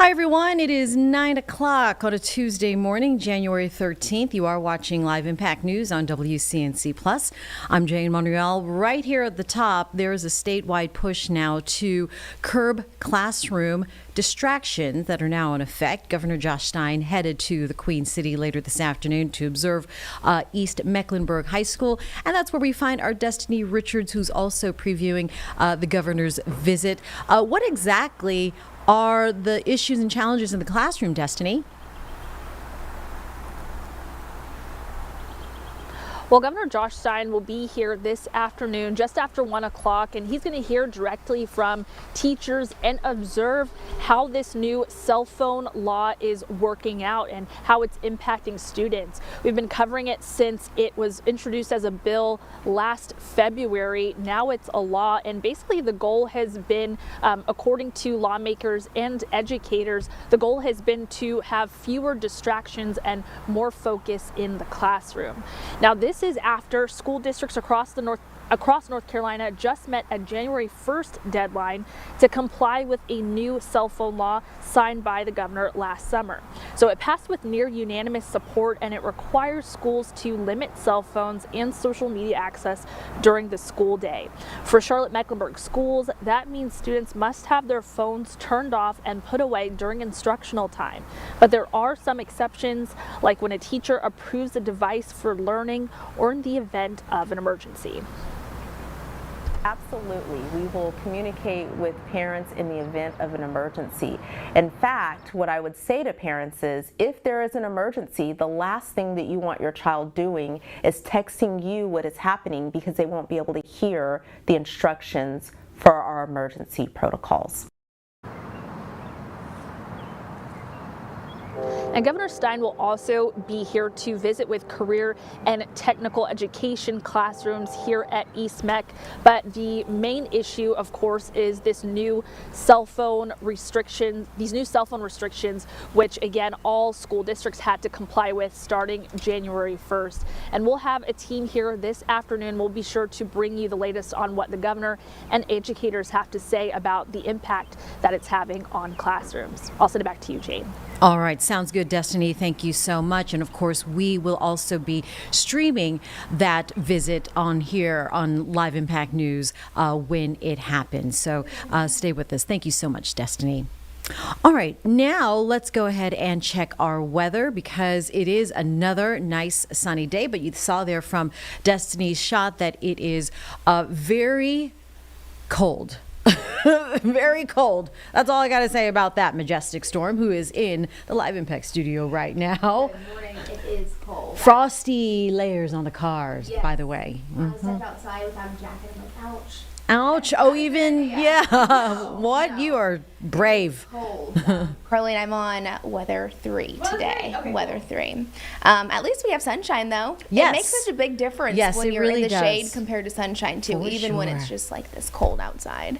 Hi, everyone. It is 9 o'clock on a Tuesday morning, January 13th. You are watching Live Impact News on WCNC+. I'm Jane Monreal. Right here at the top, there is a statewide push now to curb classroom distractions that are now in effect. Governor Josh Stein headed to the Queen City later this afternoon to observe East Mecklenburg High School. And that's where we find our Destiny Richards, who's also previewing the governor's visit. What exactly are the issues and challenges in the classroom, Destiny? Well, Governor Josh Stein will be here this afternoon just after 1 o'clock, and he's going to hear directly from teachers and observe how this new cell phone law is working out and how it's impacting students. We've been covering it since it was introduced as a bill last February. Now it's a law, and basically the goal has been, according to lawmakers and educators, the goal has been to have fewer distractions and more focus in the classroom. Now, this is after school districts across the across North Carolina just met a January 1st deadline to comply with a new cell phone law signed by the governor last summer. So it passed with near unanimous support, and it requires schools to limit cell phones and social media access during the school day. For Charlotte-Mecklenburg schools, that means students must have their phones turned off and put away during instructional time. But there are some exceptions, like when a teacher approves a device for learning or in the event of an emergency. Absolutely. We will communicate with parents in the event of an emergency. In fact, what I would say to parents is, if there is an emergency, the last thing that you want your child doing is texting you what is happening, because they won't be able to hear the instructions for our emergency protocols. And Governor Stein will also be here to visit with career and technical education classrooms here at East Meck. But the main issue, of course, is this new cell phone restrictions, which again, all school districts had to comply with starting January 1st. And we'll have a team here this afternoon. We'll be sure to bring you the latest on what the governor and educators have to say about the impact that it's having on classrooms. I'll send it back to you, Jane. All right, sounds good, Destiny. Thank you so much. And of course, we will also be streaming that visit on here on Live Impact News when it happens. So stay with us. Thank you so much, Destiny. All right, now let's go ahead and check our weather, because it is another nice sunny day. But you saw there from Destiny's shot that it is very cold. Very cold. That's all I got to say about that majestic storm, who is in the Live Impact studio right now. Good morning. It is cold. Frosty layers on the cars, Yes. by the way. I stepped outside without a jacket. I'm like, ouch. Ouch. Oh, even, yeah. No, What? no. You are brave. Cold. Carly and I'm on weather 3 today. Okay, weather 3. At least we have sunshine, though. Yes. It makes such a big difference Yes, when it you're really in the shade does. compared to sunshine, too, For even when it's sure. just like this cold outside.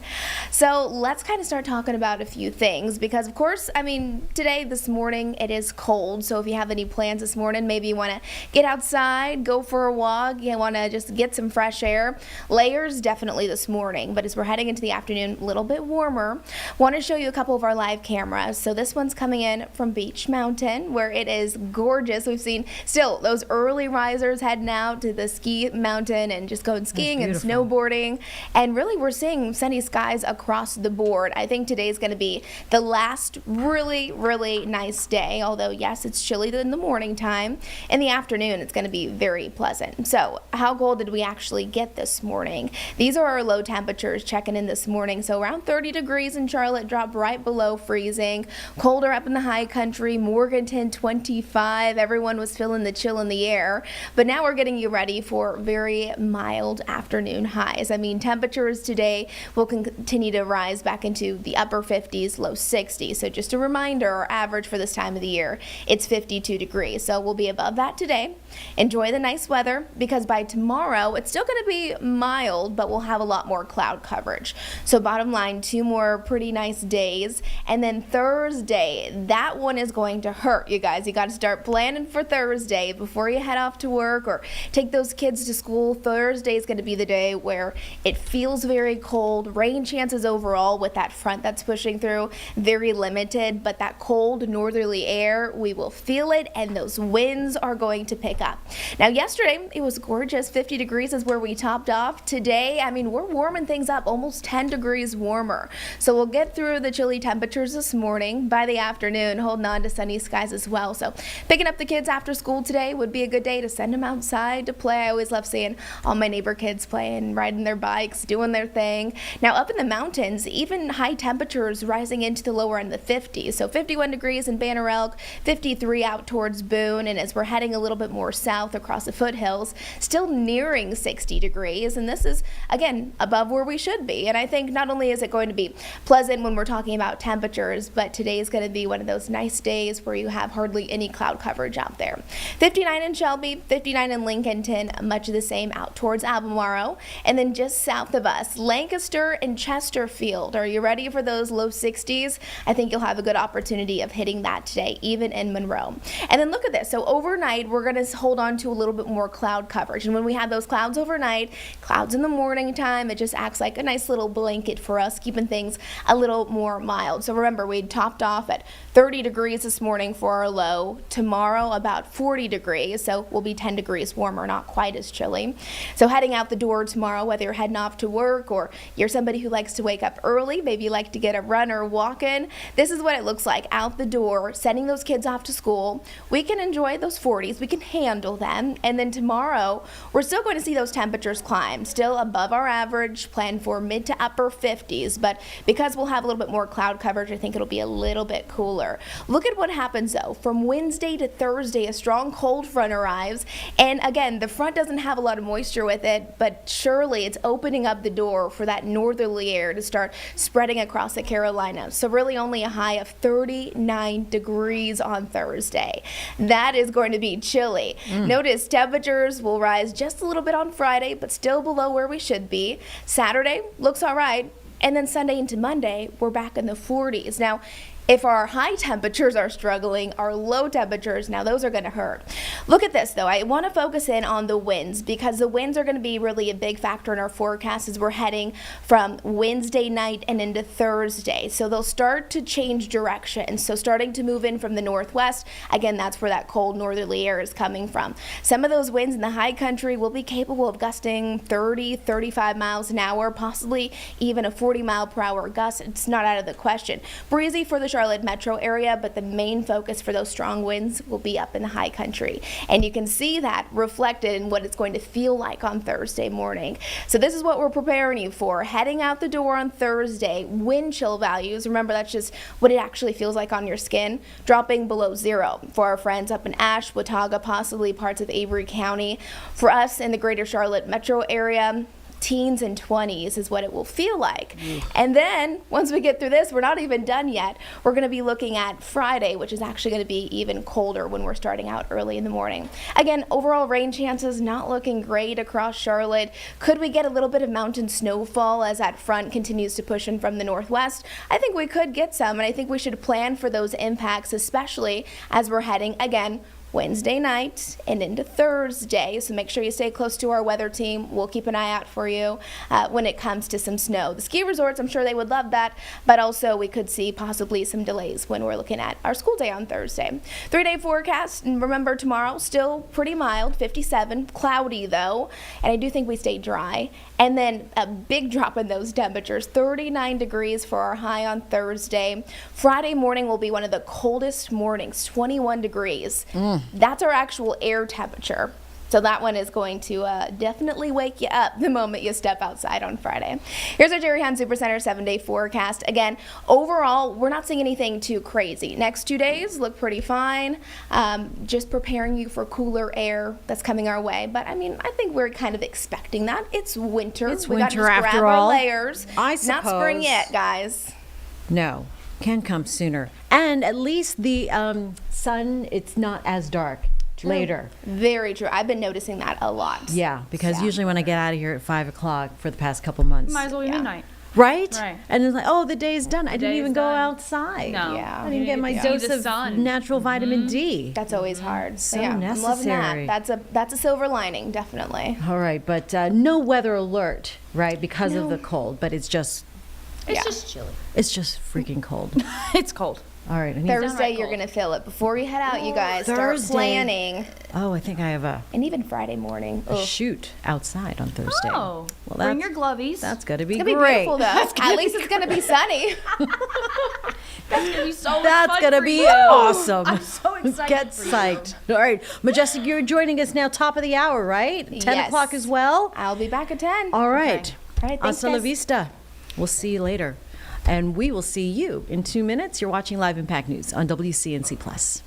So let's kind of start talking about a few things, because, of course, I mean, this morning, it is cold. So if you have any plans this morning, maybe you want to get outside, go for a walk, you want to just get some fresh air. Layers definitely this morning, but as we're heading into the afternoon, a little bit warmer. Want to show you a couple of our live cameras. So this one's coming in from Beach Mountain, where it is gorgeous. We've seen still those early risers heading out to the ski mountain and just going skiing and beautiful. snowboarding. And really, we're seeing sunny skies across the board. I think today's going to be the last really, really nice day. Although, yes, it's chilly in the morning time. In the afternoon, it's going to be very pleasant. So how cold did we actually get this morning? These are our low temperatures checking in this morning. So around 30 degrees in Charlotte, dropped right below freezing. Colder up in the high country, Morganton 25. Everyone was feeling the chill in the air. But now we're getting you ready for very mild afternoon highs. I mean, temperatures today will continue to rise back into the upper 50s, low 60s. So just a reminder, our average for this time of the year, it's 52 degrees. So we'll be above that today. Enjoy the nice weather, because by tomorrow, it's still going to be mild, but we'll have a lot more cloud coverage. So bottom line, 2 more pretty nice days. And then Thursday, that one is going to hurt, you guys. You got to start planning for Thursday before you head off to work or take those kids to school. Thursday is going to be the day where it feels very cold. Rain chances overall with that front that's pushing through, very limited, but that cold northerly air, we will feel it, and those winds are going to pick up. Now, yesterday, it was gorgeous. 50 degrees is where we topped off. Today, I mean, we're warming things up, almost 10 degrees warmer. So we'll get through the chilly temperatures this morning. By the afternoon, holding on to sunny skies as well. So picking up the kids after school today would be a good day to send them outside to play. I always love seeing all my neighbor kids playing, riding their bikes, doing their thing. Now, up in the mountains, even high temperatures rising into the lower end of the 50s. So 51 degrees in Banner Elk, 53 out towards Boone, and as we're heading a little bit more south across the foothills, still nearing 60 degrees. And this is, again, above above where we should be. And I think not only is it going to be pleasant when we're talking about temperatures, but today is going to be one of those nice days where you have hardly any cloud coverage out there. 59 in Shelby, 59 in Lincolnton, much of the same out towards Albemarle. And then just south of us, Lancaster and Chesterfield. Are you ready for those low 60s? I think you'll have a good opportunity of hitting that today, even in Monroe. And then look at this. So overnight, we're going to hold on to a little bit more cloud coverage. And when we have those clouds overnight, clouds in the morning time, it just acts like a nice little blanket for us, keeping things a little more mild. So remember, we topped off at 30 degrees this morning for our low. Tomorrow, about 40 degrees. So we'll be 10 degrees warmer, not quite as chilly. So heading out the door tomorrow, whether you're heading off to work or you're somebody who likes to wake up early, maybe you like to get a run or walk in, this is what it looks like out the door, sending those kids off to school. We can enjoy those 40s, we can handle them, and then tomorrow we're still going to see those temperatures climb, still above our average, planned for mid to upper 50s, but because we'll have a little bit more cloud coverage, I think it'll be a little bit cooler. Look at what happens though. From Wednesday to Thursday, a strong cold front arrives, and again, the front doesn't have a lot of moisture with it, but surely it's opening up the door for that northerly air to start spreading across the Carolinas. So really only a high of 39 degrees on Thursday. That is going to be chilly. Notice temperatures will rise just a little bit on Friday, but still below where we should be. Saturday looks all right. And then Sunday into Monday, we're back in the 40s. Now, if our high temperatures are struggling, our low temperatures, now those are going to hurt. Look at this though. I want to focus in on the winds because the winds are going to be really a big factor in our forecast as we're heading from Wednesday night and into Thursday. So they'll start to change direction. So starting to move in from the northwest, again, that's where that cold northerly air is coming from. Some of those winds in the high country will be capable of gusting 30, 35 miles an hour, possibly even a 40 mile per hour gust. It's not out of the question. Breezy for the Charlotte metro area, but the main focus for those strong winds will be up in the high country. And you can see that reflected in what it's going to feel like on Thursday morning. So this is what we're preparing you for. Heading out the door on Thursday, wind chill values, remember that's just what it actually feels like on your skin, dropping below 0 for our friends up in Ashe, Watauga, possibly parts of Avery County. For us in the greater Charlotte metro area, teens and 20s is what it will feel like. And then once we get through this, we're not even done yet. We're going to be looking at Friday, which is actually going to be even colder when we're starting out early in the morning. Again, overall rain chances not looking great across Charlotte. Could we get a little bit of mountain snowfall as that front continues to push in from the northwest? I think we could get some, and I think we should plan for those impacts, especially as we're heading again Wednesday night and into Thursday. So make sure you stay close to our weather team. We'll keep an eye out for you when it comes to some snow. The ski resorts, I'm sure they would love that, but also we could see possibly some delays when we're looking at our school day on Thursday. 3-day forecast, and remember tomorrow still pretty mild, 57, cloudy though, and I do think we stay dry. And then a big drop in those temperatures, 39 degrees for our high on Thursday. Friday morning will be one of the coldest mornings, 21 degrees. That's our actual air temperature. So that one is going to definitely wake you up the moment you step outside on Friday. Here's our Jerry Hahn Supercenter 7-day forecast. Again, overall, we're not seeing anything too crazy. Next 2 days look pretty fine. Just preparing you for cooler air that's coming our way. But I mean, I think we're kind of expecting that. It's winter. It's we winter got to just after grab all. our layers. I suppose. Not spring yet, guys. No, can come sooner. And at least the sun, it's not as dark later. Very true. I've been noticing that a lot. Yeah, because Yeah. usually when I get out of here at 5 o'clock for the past couple months. Might as well be Yeah. midnight. Right? Right. And it's like, oh, the day's done. I didn't day's even go done. outside. No. Yeah. I didn't get my You need to dose see of the sun. natural vitamin D. That's always hard. So yeah, I'm loving necessary. that. That's a silver lining, definitely. All right, but no weather alert, right, because of No. the cold, but it's just It's just chilly. it's just freaking cold. It's cold. All right. I need Thursday, downright you're cold. going to feel it. Before you head out, you guys, start Thursday. planning. Oh, I think I have a And even Friday morning. Ugh. shoot outside on Thursday. Oh, well, bring that's, your glovies. that's going to be It's going to be great. beautiful, though. At least it's going to be sunny. That's gonna be so much That's fun going to for be you. awesome. I'm so excited. Get for you. psyched. All right. Majestic, you're joining us now, top of the hour, right? 10 Yes. o'clock as well? I'll be back at 10. All right. All right, thanks, Hasta la guys. vista. We'll see you later. And we will see you in 2 minutes. You're watching Live Impact News on WCNC Plus.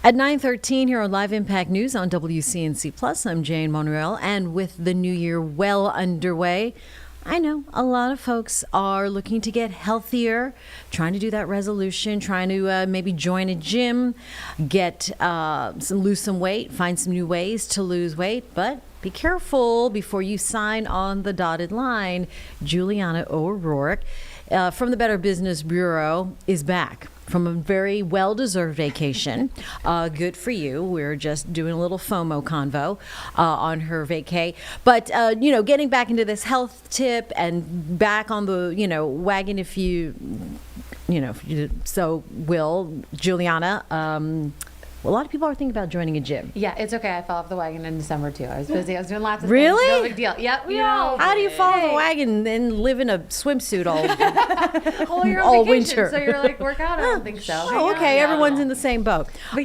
At 9:13 here on Live Impact News on WCNC Plus, I'm Jane Monreal, and with the new year well underway, I know a lot of folks are looking to get healthier, trying to do that resolution, trying to maybe join a gym, lose some weight, find some new ways to lose weight, but be careful before you sign on the dotted line. Juliana O'Rourke from the Better Business Bureau is back from a very well-deserved vacation. Good for you. We're just doing a little FOMO convo on her vacay. But, getting back into this health tip and back on the, wagon if you so will, Juliana, a lot of people are thinking about joining a gym. Yeah, it's okay. I fell off the wagon in December too. I was busy. I was doing lots of Really? things. No big deal. Yep. How do you fall off the wagon and live in a swimsuit all Well, you're on all vacation, winter? so you're like, work out. I don't think so. Oh, okay. Yeah. Everyone's in the same boat. But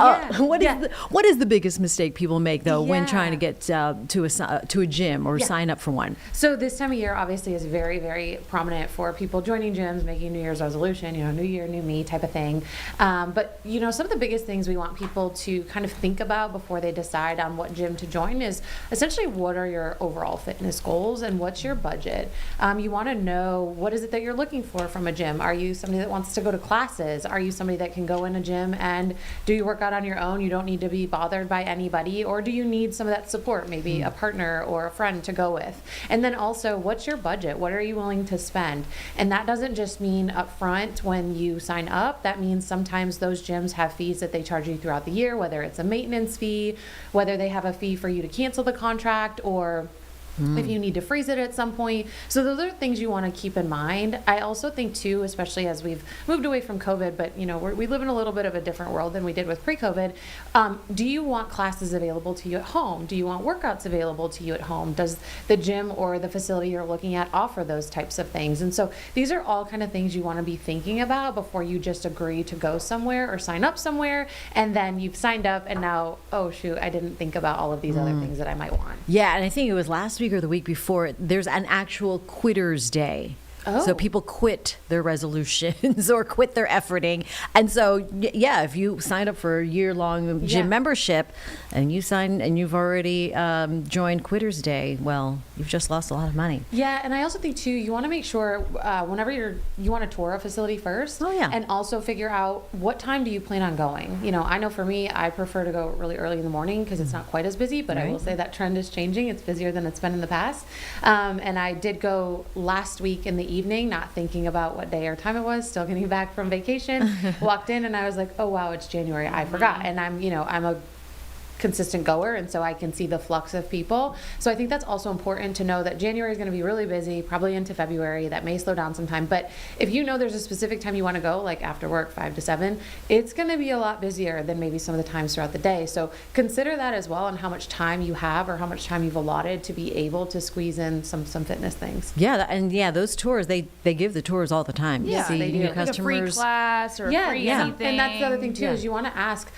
yeah, What is the biggest mistake people make though when Yeah. trying to get to a gym or sign up for one? So this time of year obviously is very, very prominent for people joining gyms, making New Year's resolution, new year, new me type of thing. But some of the biggest things we want people to kind of think about before they decide on what gym to join is essentially what are your overall fitness goals and what's your budget. You want to know what is it that you're looking for from a gym. Are you somebody that wants to go to classes? Are you somebody that can go in a gym and do your workout on your own? You don't need to be bothered by anybody, or do you need some of that support, maybe a partner or a friend to go with? And then also, what's your budget? What are you willing to spend? And that doesn't just mean upfront when you sign up. That means sometimes those gyms have fees that they charge you throughout the year, whether it's a maintenance fee, whether they have a fee for you to cancel the contract, or if you need to freeze it at some point. So those are things you want to keep in mind. I also think too, especially as we've moved away from COVID, but we live in a little bit of a different world than we did with pre-COVID. Do you want classes available to you at home? Do you want workouts available to you at home? Does the gym or the facility you're looking at offer those types of things? And so these are all kind of things you want to be thinking about before you just agree to go somewhere or sign up somewhere, and then you've signed up and now, oh shoot, I didn't think about all of these other things that I might want. Yeah, and I think it was last week or the week before, there's an actual quitter's day. Oh. So people quit their resolutions or quit their efforting. And so, if you sign up for a year-long gym membership and you've already joined Quitter's Day, well, you've just lost a lot of money. Yeah, and I also think too, you want to make sure whenever you want to tour a facility first. Oh, yeah. And also figure out what time do you plan on going. I know for me, I prefer to go really early in the morning because it's not quite as busy, but I will say that trend is changing. It's busier than it's been in the past. And I did go last week in the evening, not thinking about what day or time it was, still getting back from vacation. Walked in and I was like, oh wow, it's January. I forgot. And I'm a consistent goer, and so I can see the flux of people. So I think that's also important to know that January is going to be really busy, probably into February. That may slow down sometime, but if there's a specific time you want to go, like after work, 5 to 7, it's going to be a lot busier than maybe some of the times throughout the day. So consider that as well, and how much time you have or how much time you've allotted to be able to squeeze in some fitness things. Yeah, those tours, they give the tours all the time. Yeah, See they do. new Like Like a free customers. class or Yeah, free yeah. anything. And that's the other thing too, is you want to ask,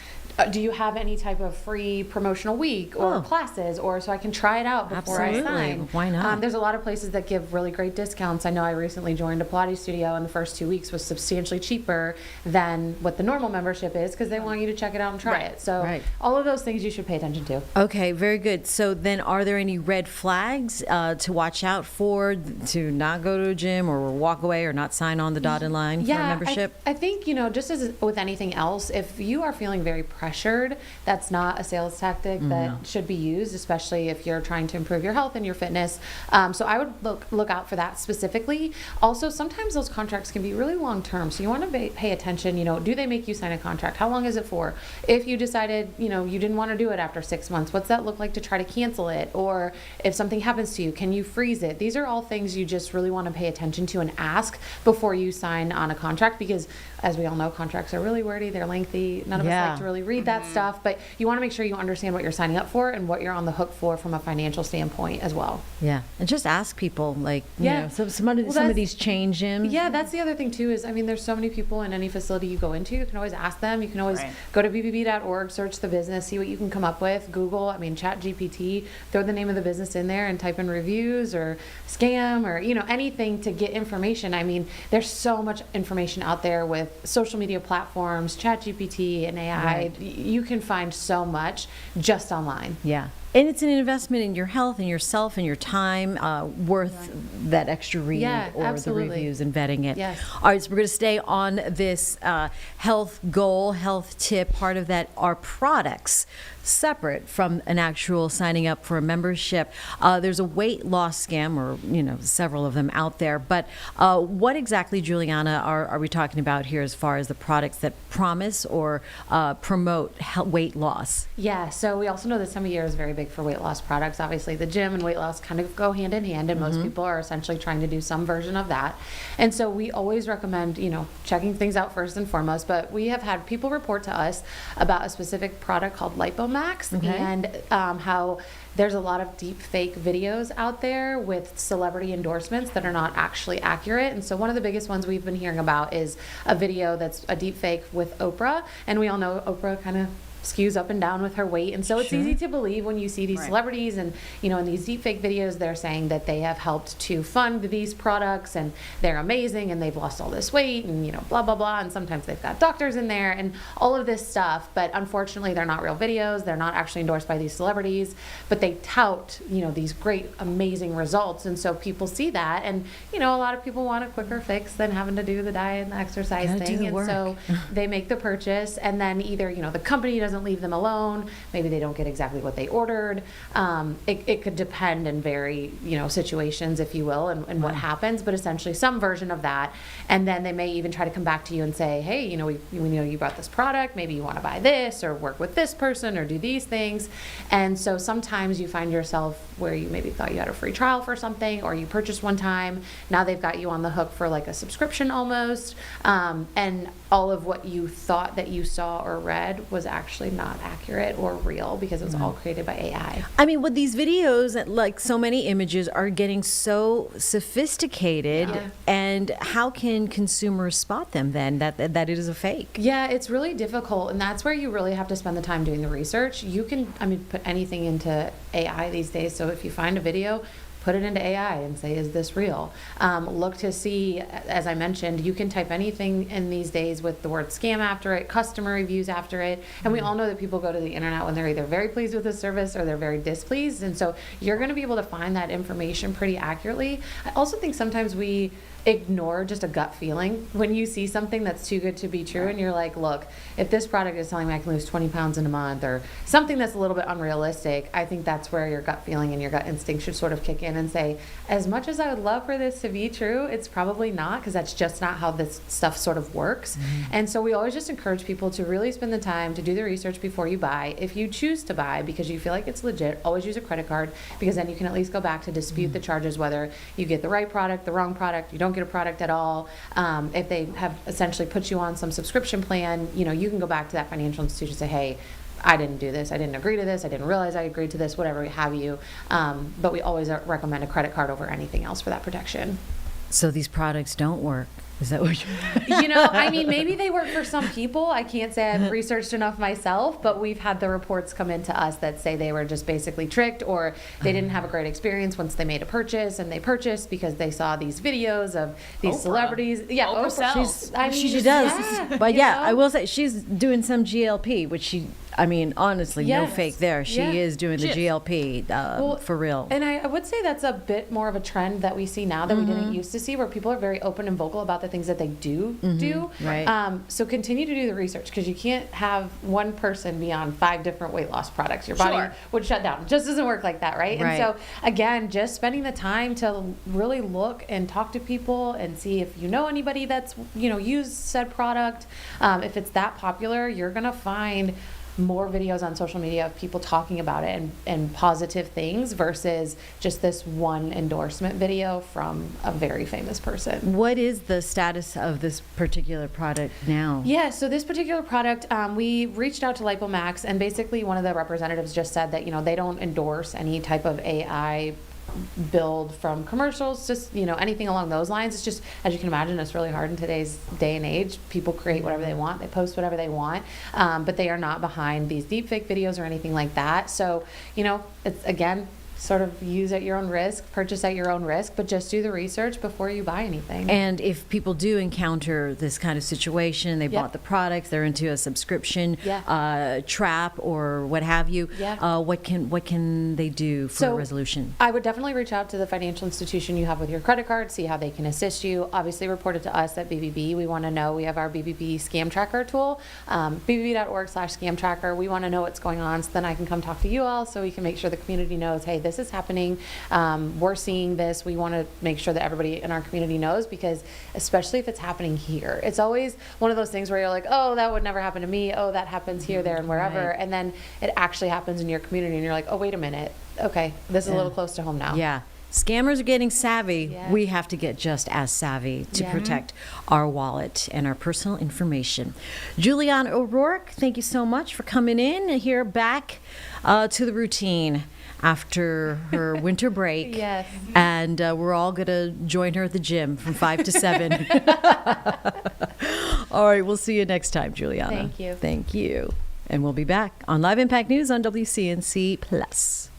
do you have any type of free promotional week or classes, or so I can try it out before Absolutely. I sign? Why not? There's a lot of places that give really great discounts. I know I recently joined a Pilates studio, and the first 2 weeks was substantially cheaper than what the normal membership is because they want you to check it out and try it. So all of those things you should pay attention to. Okay, very good. So then are there any red flags to watch out for to not go to a gym or walk away or not sign on the dotted line for a membership? I think, just as with anything else, if you are feeling very pressured, that's not a sales tactic that should be used, especially if you're trying to improve your health and your fitness. So I would look out for that specifically. Also, sometimes those contracts can be really long term. So you want to pay attention, do they make you sign a contract? How long is it for? If you decided, you didn't want to do it after 6 months, what's that look like to try to cancel it? Or if something happens to you, can you freeze it? These are all things you just really want to pay attention to and ask before you sign on a contract, because as we all know, contracts are really wordy, they're lengthy. None of us like to really read that stuff, but you want to make sure you understand what you're signing up for and what you're on the hook for from a financial standpoint as well. Yeah, and just ask people, some Well, of these chain gyms. Yeah, that's the other thing too is, there's so many people in any facility you go into. You can always ask them. You can always go to bbb.org, search the business, see what you can come up with. Google, Chat GPT, throw the name of the business in there and type in reviews or scam or, anything to get information. There's so much information out there with social media platforms, Chat GPT and AI, you can find so much just online. Yeah. And it's an investment in your health and yourself and your time, worth that extra read Yeah, or absolutely. the reviews and vetting it. Yes. All right, so we're going to stay on this health goal, health tip. Part of that are products separate from an actual signing up for a membership. There's a weight loss scam, or several of them out there. But what exactly, Juliana, are we talking about here as far as the products that promise or promote weight loss? Yeah, so we also know this time of year is very big for weight loss products. Obviously, the gym and weight loss kind of go hand in hand, and most people are essentially trying to do some version of that. And so we always recommend, checking things out first and foremost. But we have had people report to us about a specific product called LipoMax, and how there's a lot of deep fake videos out there with celebrity endorsements that are not actually accurate. And so one of the biggest ones we've been hearing about is a video that's a deep fake with Oprah. And we all know Oprah kind of skews up and down with her weight, and so it's easy to believe when you see these celebrities and in these deep fake videos they're saying that they have helped to fund these products and they're amazing and they've lost all this weight and blah blah blah, and sometimes they've got doctors in there and all of this stuff, but unfortunately they're not real videos, they're not actually endorsed by these celebrities, but they tout these great amazing results, and so people see that, and a lot of people want a quicker fix than having to do the diet and the exercise thing, and so they make the purchase, and then either the company doesn't leave them alone, maybe they don't get exactly what they ordered. It could depend and vary, situations, if you will, and what happens, but essentially some version of that. And then they may even try to come back to you and say, hey, we know you bought this product, maybe you want to buy this or work with this person or do these things. And so sometimes you find yourself where you maybe thought you had a free trial for something, or you purchased one time, now they've got you on the hook for like a subscription almost, and all of what you thought that you saw or read was actually not accurate or real because it was all created by AI. I mean, with these videos, like so many images are getting so sophisticated, and how can consumers spot them then that it is a fake? Yeah, it's really difficult, and that's where you really have to spend the time doing the research. You can, put anything into AI these days, so if you find a video, put it into AI and say, is this real? Look to see, as I mentioned, you can type anything in these days with the word scam after it, customer reviews after it, and we all know that people go to the internet when they're either very pleased with the service or they're very displeased, and so you're going to be able to find that information pretty accurately. I also think sometimes we ignore just a gut feeling when you see something that's too good to be true, and you're like, look, if this product is telling me I can lose 20 pounds in a month or something that's a little bit unrealistic, I think that's where your gut feeling and your gut instinct should sort of kick in and say, as much as I would love for this to be true, it's probably not, because that's just not how this stuff sort of works. And so we always just encourage people to really spend the time to do the research before you buy. If you choose to buy because you feel like it's legit, always use a credit card, because then you can at least go back to dispute the charges, whether you get the right product, the wrong product, you don't get a product at all. If they have essentially put you on some subscription plan, you can go back to that financial institution and say, hey, I didn't do this, I didn't agree to this, I didn't realize I agreed to this, whatever have you. But we always recommend a credit card over anything else for that protection. So these products don't work. Is that what you're... Maybe they work for some people. I can't say I've researched enough myself, but we've had the reports come into us that say they were just basically tricked, or they didn't have a great experience once they made a purchase, and they purchased because they saw these videos of these celebrities. Yeah, Oprah sells. She does. Yeah, But I will say she's doing some GLP, which she... honestly, no Yes. fake there. She Yeah. is doing the GLP for real. And I would say that's a bit more of a trend that we see now that we didn't used to see, where people are very open and vocal about the things that they do. Right. So continue to do the research, because you can't have one person be on 5 different weight loss products. Your body would shut down. It just doesn't work like that, right? Right. And so again, just spending the time to really look and talk to people and see if you know anybody that's used said product. If it's that popular, you're gonna find more videos on social media of people talking about it and positive things versus just this one endorsement video from a very famous person. What is the status of this particular product now? Yeah, so this particular product, we reached out to LipoMax, and basically one of the representatives just said that, they don't endorse any type of AI build from commercials, just anything along those lines. It's just, as you can imagine, it's really hard in today's day and age. People create whatever they want, they post whatever they want, but they are not behind these deepfake videos or anything like that. So it's, again, sort of use at your own risk, purchase at your own risk, but just do the research before you buy anything. And if people do encounter this kind of situation, they bought the products, they're into a subscription trap or what have you, what can they do for a resolution? I would definitely reach out to the financial institution you have with your credit card, see how they can assist you. Obviously, report it to us at BBB. We want to know. We have our BBB scam tracker tool, bbb.org/scam tracker. We want to know what's going on, so then I can come talk to you all, so we can make sure the community knows, hey, this is happening. We're seeing this. We want to make sure that everybody in our community knows, because especially if it's happening here, it's always one of those things where you're like, oh, that would never happen to me. Oh, that happens here, there, and wherever. Right. And then it actually happens in your community, and you're like, oh, wait a minute. Okay, this is a little close to home now. Yeah. Scammers are getting savvy. Yeah. We have to get just as savvy to protect our wallet and our personal information. Julianne O'Rourke, thank you so much for coming in here back to the routine after her winter break. Yes. And we're all going to join her at the gym from 5 to 7. All right, we'll see you next time, Juliana. Thank you. Thank you. And we'll be back on Live Impact News on WCNC Plus.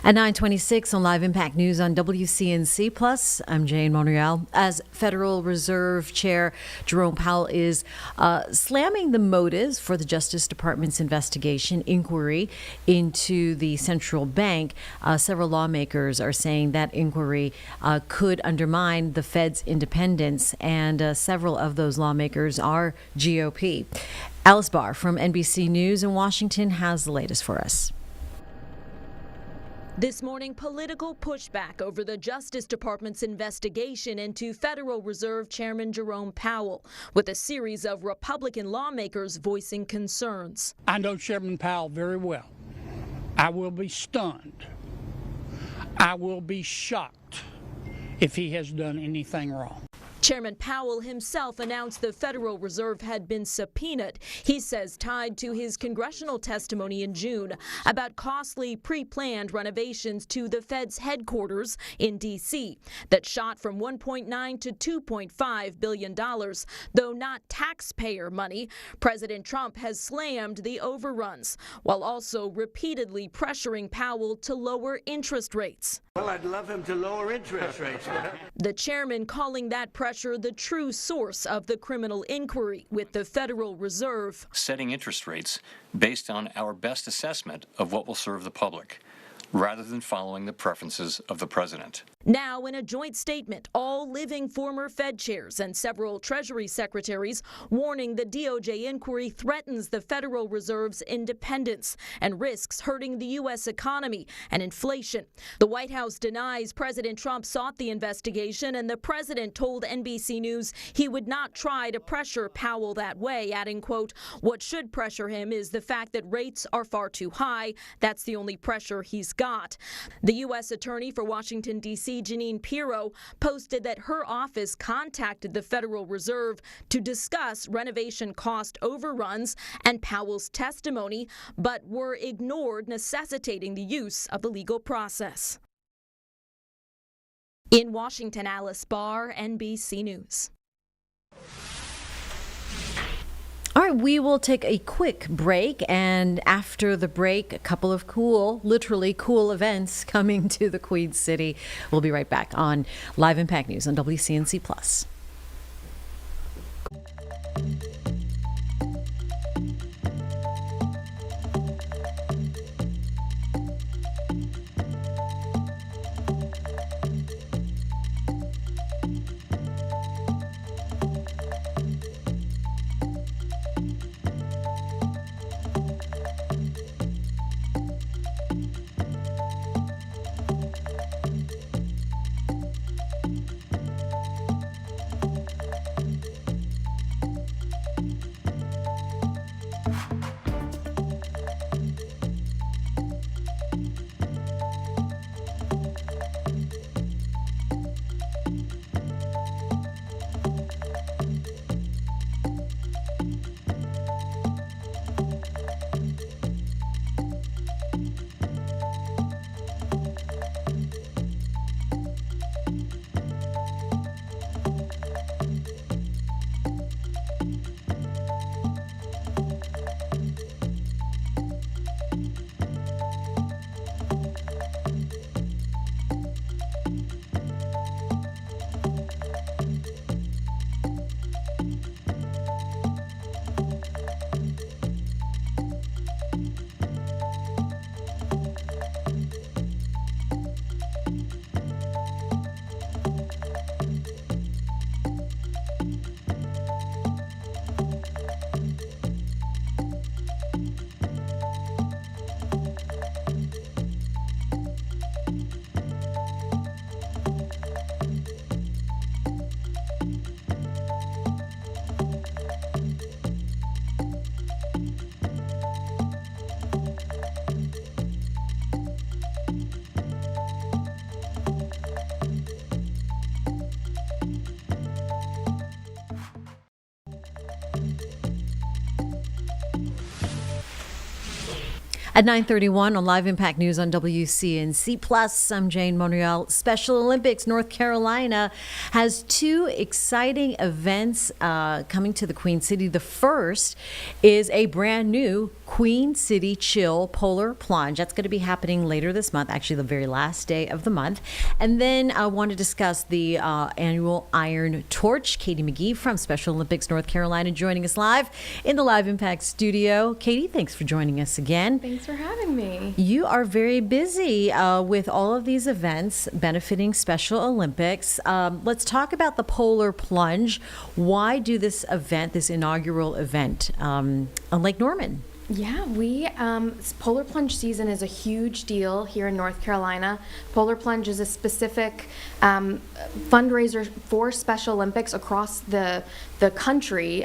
At 9:26 on Live Impact News on WCNC Plus, I'm Jane Monreal. As Federal Reserve Chair Jerome Powell is slamming the motives for the Justice Department's investigation inquiry into the central bank, several lawmakers are saying that inquiry could undermine the Fed's independence, and several of those lawmakers are GOP. Alice Barr from NBC News in Washington has the latest for us. This morning, political pushback over the Justice Department's investigation into Federal Reserve Chairman Jerome Powell, with a series of Republican lawmakers voicing concerns. I know Chairman Powell very well. I will be stunned. I will be shocked if he has done anything wrong. Chairman Powell himself announced the Federal Reserve had been subpoenaed, he says tied to his congressional testimony in June about costly pre-planned renovations to the Fed's headquarters in D.C. that shot from $1.9 to $2.5 billion, though not taxpayer money. President Trump has slammed the overruns, while also repeatedly pressuring Powell to lower interest rates. Well, I'd love him to lower interest rates. The chairman calling that pressure the true source of the criminal inquiry with the Federal Reserve. Setting interest rates based on our best assessment of what will serve the public. rather than following the preferences of the president. Now, in a joint statement, all living former Fed chairs and several Treasury secretaries warning the DOJ inquiry threatens the Federal Reserve's independence and risks hurting the U.S. economy and inflation. The White House denies President Trump sought the investigation, and the president told NBC News he would not try to pressure Powell that way, adding, quote, "What should pressure him is the fact that rates are far too high. That's the only pressure he's got." The U.S. Attorney for Washington, D.C., Jeanine Pirro, posted that her office contacted the Federal Reserve to discuss renovation cost overruns and Powell's testimony, but were ignored, necessitating the use of the legal process. In Washington, Alice Barr, NBC News. All right, we will take a quick break, and after the break, a couple of literally cool events coming to the Queen City. We'll be right back on Live Impact News on WCNC Plus. At 9:31 on Live Impact News on WCNC Plus, I'm Jane Monreal. Special Olympics North Carolina has two exciting events coming to the Queen City. The first is a brand new Queen City Chill Polar Plunge. That's going to be happening later this month, actually the very last day of the month. And then I want to discuss the annual Iron Torch. Katie McGee from Special Olympics North Carolina joining us live in the Live Impact studio. Katie, thanks for joining us again. Thanks for having me. You are very busy with all of these events benefiting Special Olympics. Let's talk about the Polar Plunge. Why do this event, this inaugural event on Lake Norman? Yeah, Polar Plunge season is a huge deal here in North Carolina. Polar Plunge is a specific fundraiser for Special Olympics across the country.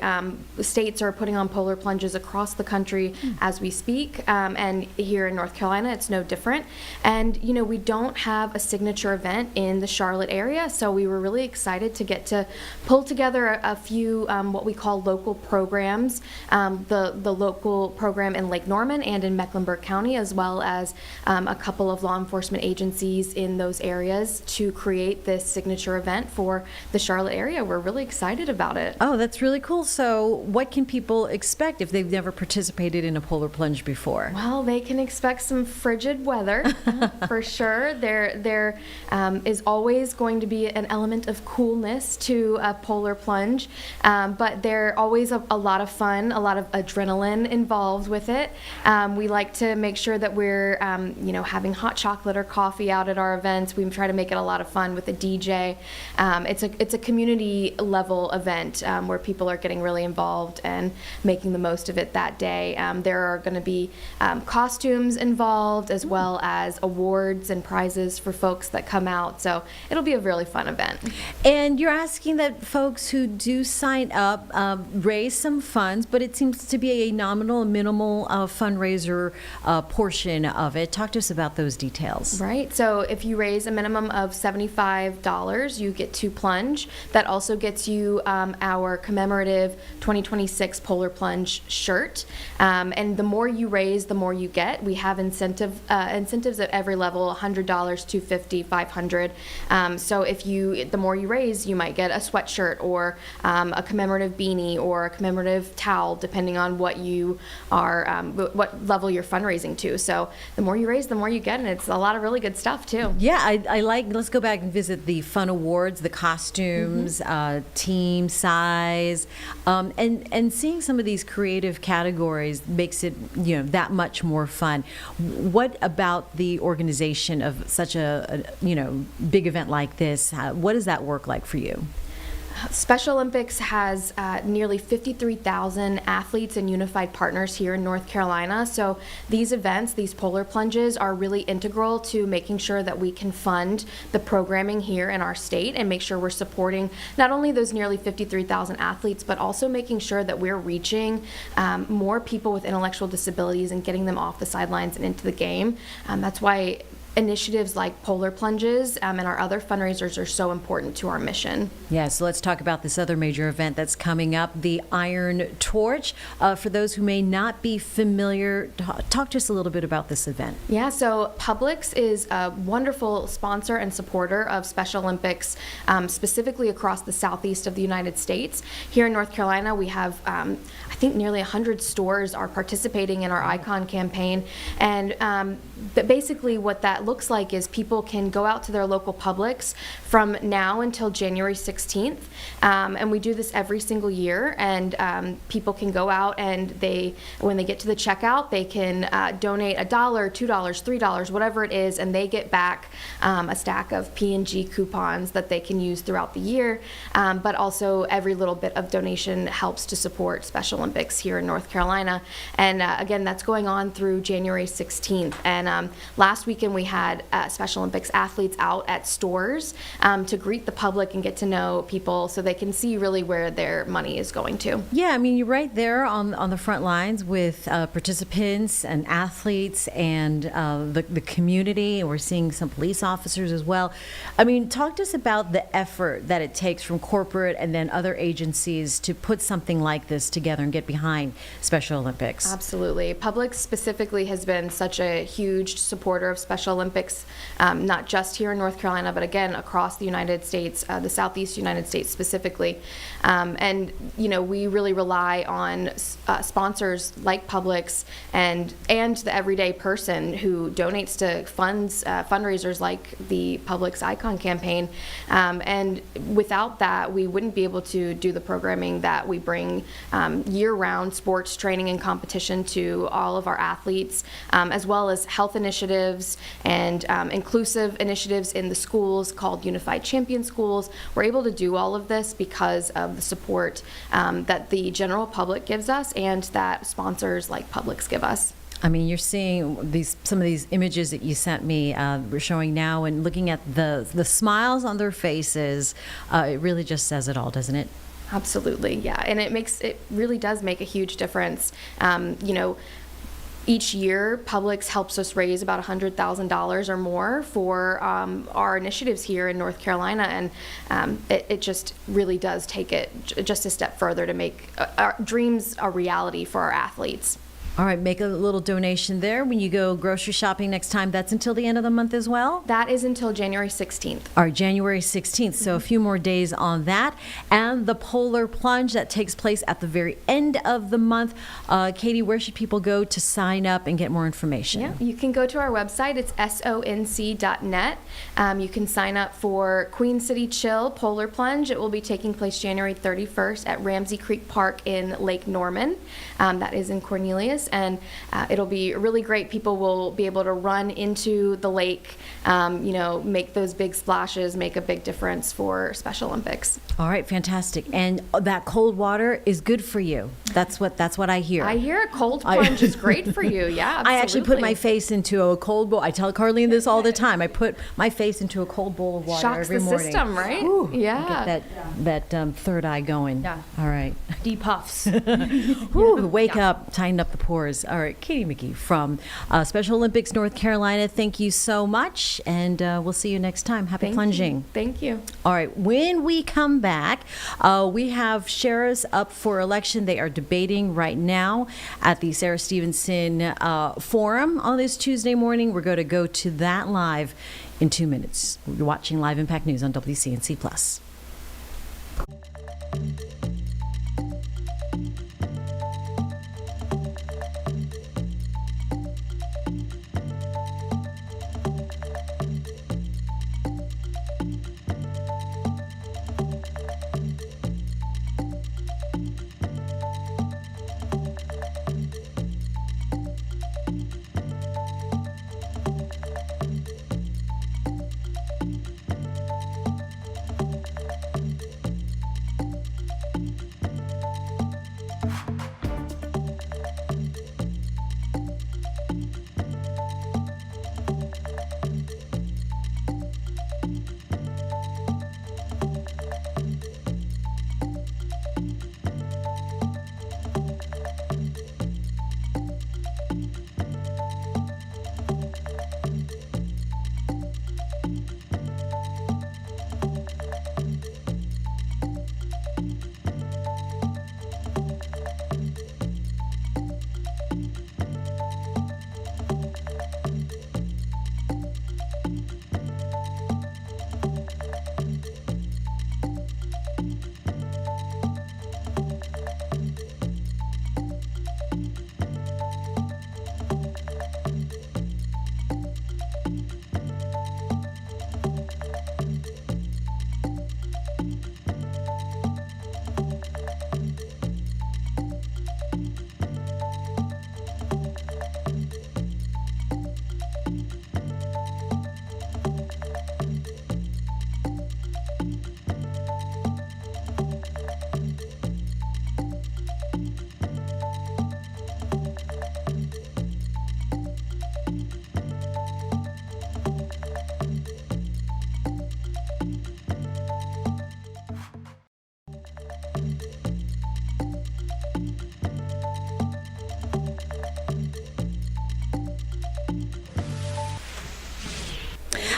States are putting on polar plunges across the country as we speak, and here in North Carolina it's no different. And we don't have a signature event in the Charlotte area, so we were really excited to get to pull together a few what we call local programs, the local program in Lake Norman and in Mecklenburg County, as well as a couple of law enforcement agencies in those areas to create this signature event for the Charlotte area. We're really excited about it. Oh, that's really cool. So what can people expect if they've never participated in a polar plunge before? Well, they can expect some frigid weather for sure. There is always going to be an element of coolness to a polar plunge, but there always a lot of fun, a lot of adrenaline involved involved with it. We like to make sure that we're, having hot chocolate or coffee out at our events. We try to make it a lot of fun with a DJ. It's a community level event where people are getting really involved and making the most of it that day. There are going to be costumes involved, as well as awards and prizes for folks that come out. So it'll be a really fun event. And you're asking that folks who do sign up raise some funds, but it seems to be a nominal, minimal fundraiser portion of it. Talk to us about those details. Right. So if you raise a minimum of $75, you get to plunge. That also gets you our commemorative 2026 Polar Plunge shirt. And the more you raise, the more you get. We have incentives at every level: $100, $250, $500. So the more you raise, you might get a sweatshirt or a commemorative beanie or a commemorative towel, depending on what you are, what level you're fundraising to. So the more you raise, the more you get, and it's a lot of really good stuff too. Yeah, I like. Let's go back and visit the fun awards, the costumes, team size, and seeing some of these creative categories makes it that much more fun. What about the organization of such a big event like this? What does that work like for you? Special Olympics has nearly 53,000 athletes and unified partners here in North Carolina. So these events, these polar plunges, are really integral to making sure that we can fund the programming here in our state and make sure we're supporting not only those nearly 53,000 athletes, but also making sure that we're reaching more people with intellectual disabilities and getting them off the sidelines and into the game. That's why initiatives like polar plunges and our other fundraisers are so important to our mission. Yeah, so let's talk about this other major event that's coming up, the Iron Torch. For those who may not be familiar, talk to us a little bit about this event. Yeah, so Publix is a wonderful sponsor and supporter of Special Olympics, specifically across the southeast of the United States. Here in North Carolina, we have, I think, nearly 100 stores are participating in our Icon campaign. And but basically what that looks like is people can go out to their local Publix from now until January 16th. And we do this every single year. And people can go out and when they get to the checkout, they can donate $1, $2, $3, whatever it is, and they get back a stack of P&G coupons that they can use throughout the year. But also every little bit of donation helps to support Special Olympics here in North Carolina. And again, that's going on through January 16th. And last weekend we had Special Olympics athletes out at stores to greet the public and get to know people so they can see really where their money is going to. Yeah, I mean, you're right there on the front lines with participants and athletes and the community, and we're seeing some police officers as well. I mean, talk to us about the effort that it takes from corporate and then other agencies to put something like this together and get behind Special Olympics. Absolutely. Publix specifically has been such a huge supporter of Special Olympics, not just here in North Carolina, but again across the United States, the Southeast United States specifically. And we really rely on sponsors like Publix and the everyday person who donates to fundraisers like the Publix Icon campaign. And without that, we wouldn't be able to do the programming that we bring year-round sports training and competition to all of our athletes, as well as health initiatives and inclusive initiatives in the schools called Unified Champion Schools. We're able to do all of this because of the support that the general public gives us and that sponsors like Publix give us. I mean, you're seeing some of these images that you sent me. We're showing now, and looking at the smiles on their faces. It really just says it all, doesn't it? Absolutely, yeah, and it really does make a huge difference. Each year, Publix helps us raise about $100,000 or more for our initiatives here in North Carolina, and it just really does take it just a step further to make our dreams a reality for our athletes. All right, make a little donation there when you go grocery shopping next time. That's until the end of the month as well? That is until January 16th. All right, January 16th, so a few more days on that. And the Polar Plunge, that takes place at the very end of the month. Katie, where should people go to sign up and get more information? Yeah, you can go to our website. It's sonc.net. You can sign up for Queen City Chill Polar Plunge. It will be taking place January 31st at Ramsey Creek Park in Lake Norman. That is in Cornelius. campus, and it'll be really great. People will be able to run into the lake, make those big splashes, make a big difference for Special Olympics. All right, fantastic. And that cold water is good for you. That's what I hear. I hear a cold plunge is great for you. Yeah, absolutely. I actually put my face into a cold bowl. I tell Carlene this all the time. I put my face into a cold bowl of water Shocks every the morning. system, right? Whew, Yeah. Get that third eye going. Yeah. All right. Deep puffs. Whew, wake up, tighten up the pores. All right, Katie McGee from Special Olympics North Carolina. Thank you so much, and we'll see you next time. Happy plunging. Thank you. All right, when we come back, we have sheriffs up for election. They are debating right now at the Sarah Stevenson Forum on this Tuesday morning. We're going to go to that live in 2 minutes. You're watching Live Impact News on WCNC Plus.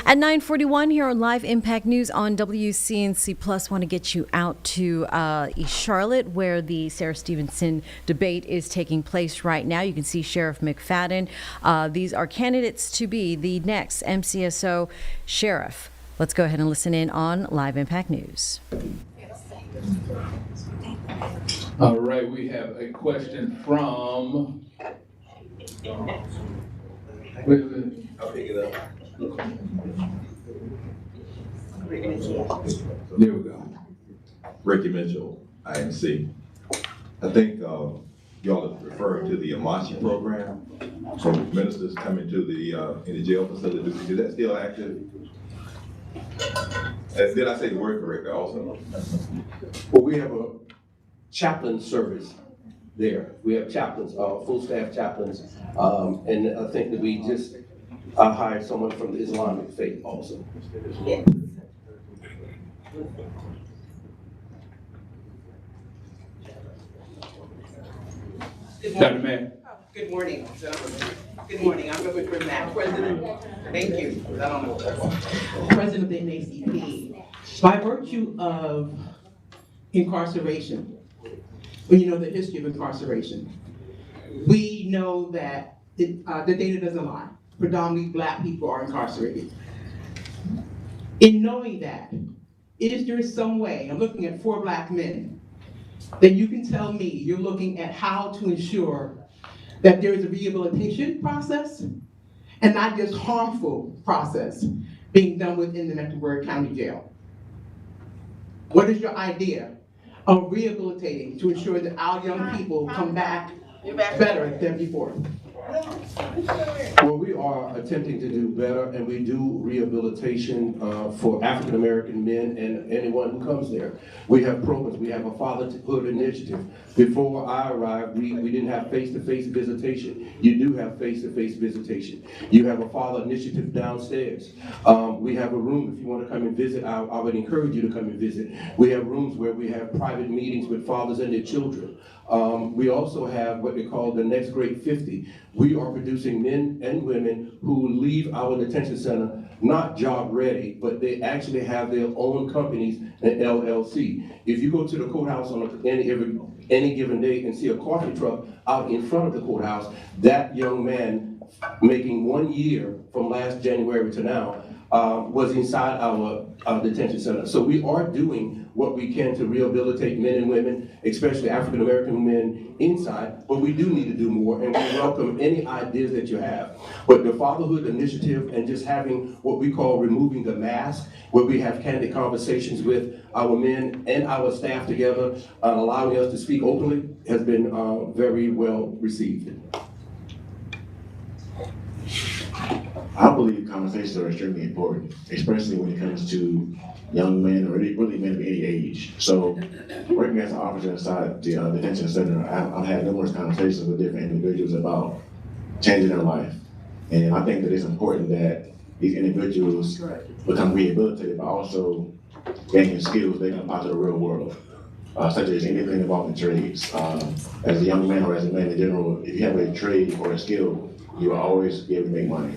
At 9:41 here on Live Impact News on WCNC Plus, want to get you out to East Charlotte, where the Sarah Stevenson debate is taking place right now. You can see Sheriff McFadden. These are candidates to be the next MCSO sheriff. Let's go ahead and listen in on Live Impact News. All right, we have a question from. Wait. I'll pick it up. There we go. Ricky Mitchell, IMC. I think y'all are referring to the Amashi program. So ministers coming to the in the jail facility. Is that still active? Did I say the word correctly also? Well, we have a chaplain service there. We have chaplains, full staff chaplains, and I think that we just hired someone from the Islamic faith also. Dr. Matt. Good morning. Good morning. I'm Reverend Matt, President. Thank you. I don't know what that was. President of the NACP. By virtue of incarceration, when you know the history of incarceration, we know that the data doesn't lie. Predominantly Black people are incarcerated. In knowing that, is there some way, I'm looking at 4 Black men, that you can tell me you're looking at how to ensure that there is a rehabilitation process and not just harmful process being done within the Mecklenburg County Jail? What is your idea of rehabilitating to ensure that our young people come back better than before? Well, we are attempting to do better, and we do rehabilitation for African American men and anyone who comes there. We have programs. We have a fatherhood initiative. Before I arrived, we didn't have face-to-face visitation. You do have face-to-face visitation. You have a father initiative downstairs. We have a room if you want to come and visit. I would encourage you to come and visit. We have rooms where we have private meetings with fathers and their children. We also have what they call the Next Grade 50. We are producing men and women who leave our detention center not job ready, but they actually have their own companies, an LLC. If you go to the courthouse on any given day and see a coffee truck out in front of the courthouse, that young man making 1 year from last January to now was inside our detention center. So we are doing what we can to rehabilitate men and women, especially African American men inside, but we do need to do more, and we welcome any ideas that you have. But the fatherhood initiative and just having what we call removing the mask, where we have candid conversations with our men and our staff together, allowing us to speak openly, has been very well received. I believe conversations are extremely important, especially when it comes to young men or really men of any age. So, working as an officer inside the detention center, I've had numerous conversations with different individuals about changing their life. And I think that it's important that these individuals become rehabilitated, but also gaining skills they can apply to the real world, such as anything involving trades. As a young man or as a man in general, if you have a trade or a skill, you will always be able to make money.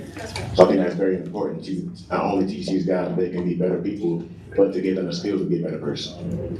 So I think that's very important to not only teach these guys that they can be better people, but to give them the skills to be a better person.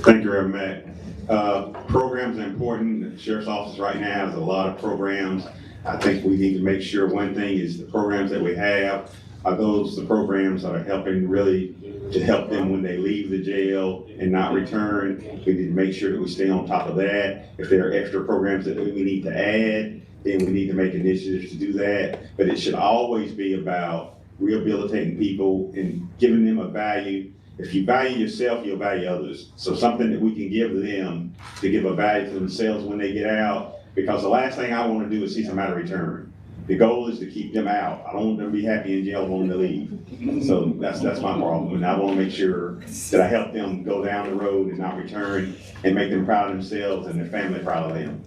Thank you, Reverend Matt. Programs are important. The Sheriff's Office right now has a lot of programs. I think we need to make sure one thing is the programs that we have are those the programs that are helping really to help them when they leave the jail and not return. We need to make sure that we stay on top of that. If there are extra programs that we need to add, then we need to make initiatives to do that. But it should always be about rehabilitating people and giving them a value. If you value yourself, you'll value others. So something that we can give them to give a value to themselves when they get out, because the last thing I want to do is see somebody return. The goal is to keep them out. I don't want them to be happy in jail, I want them to leave. So that's my problem. And I want to make sure that I help them go down the road and not return, and make them proud of themselves and their family proud of them.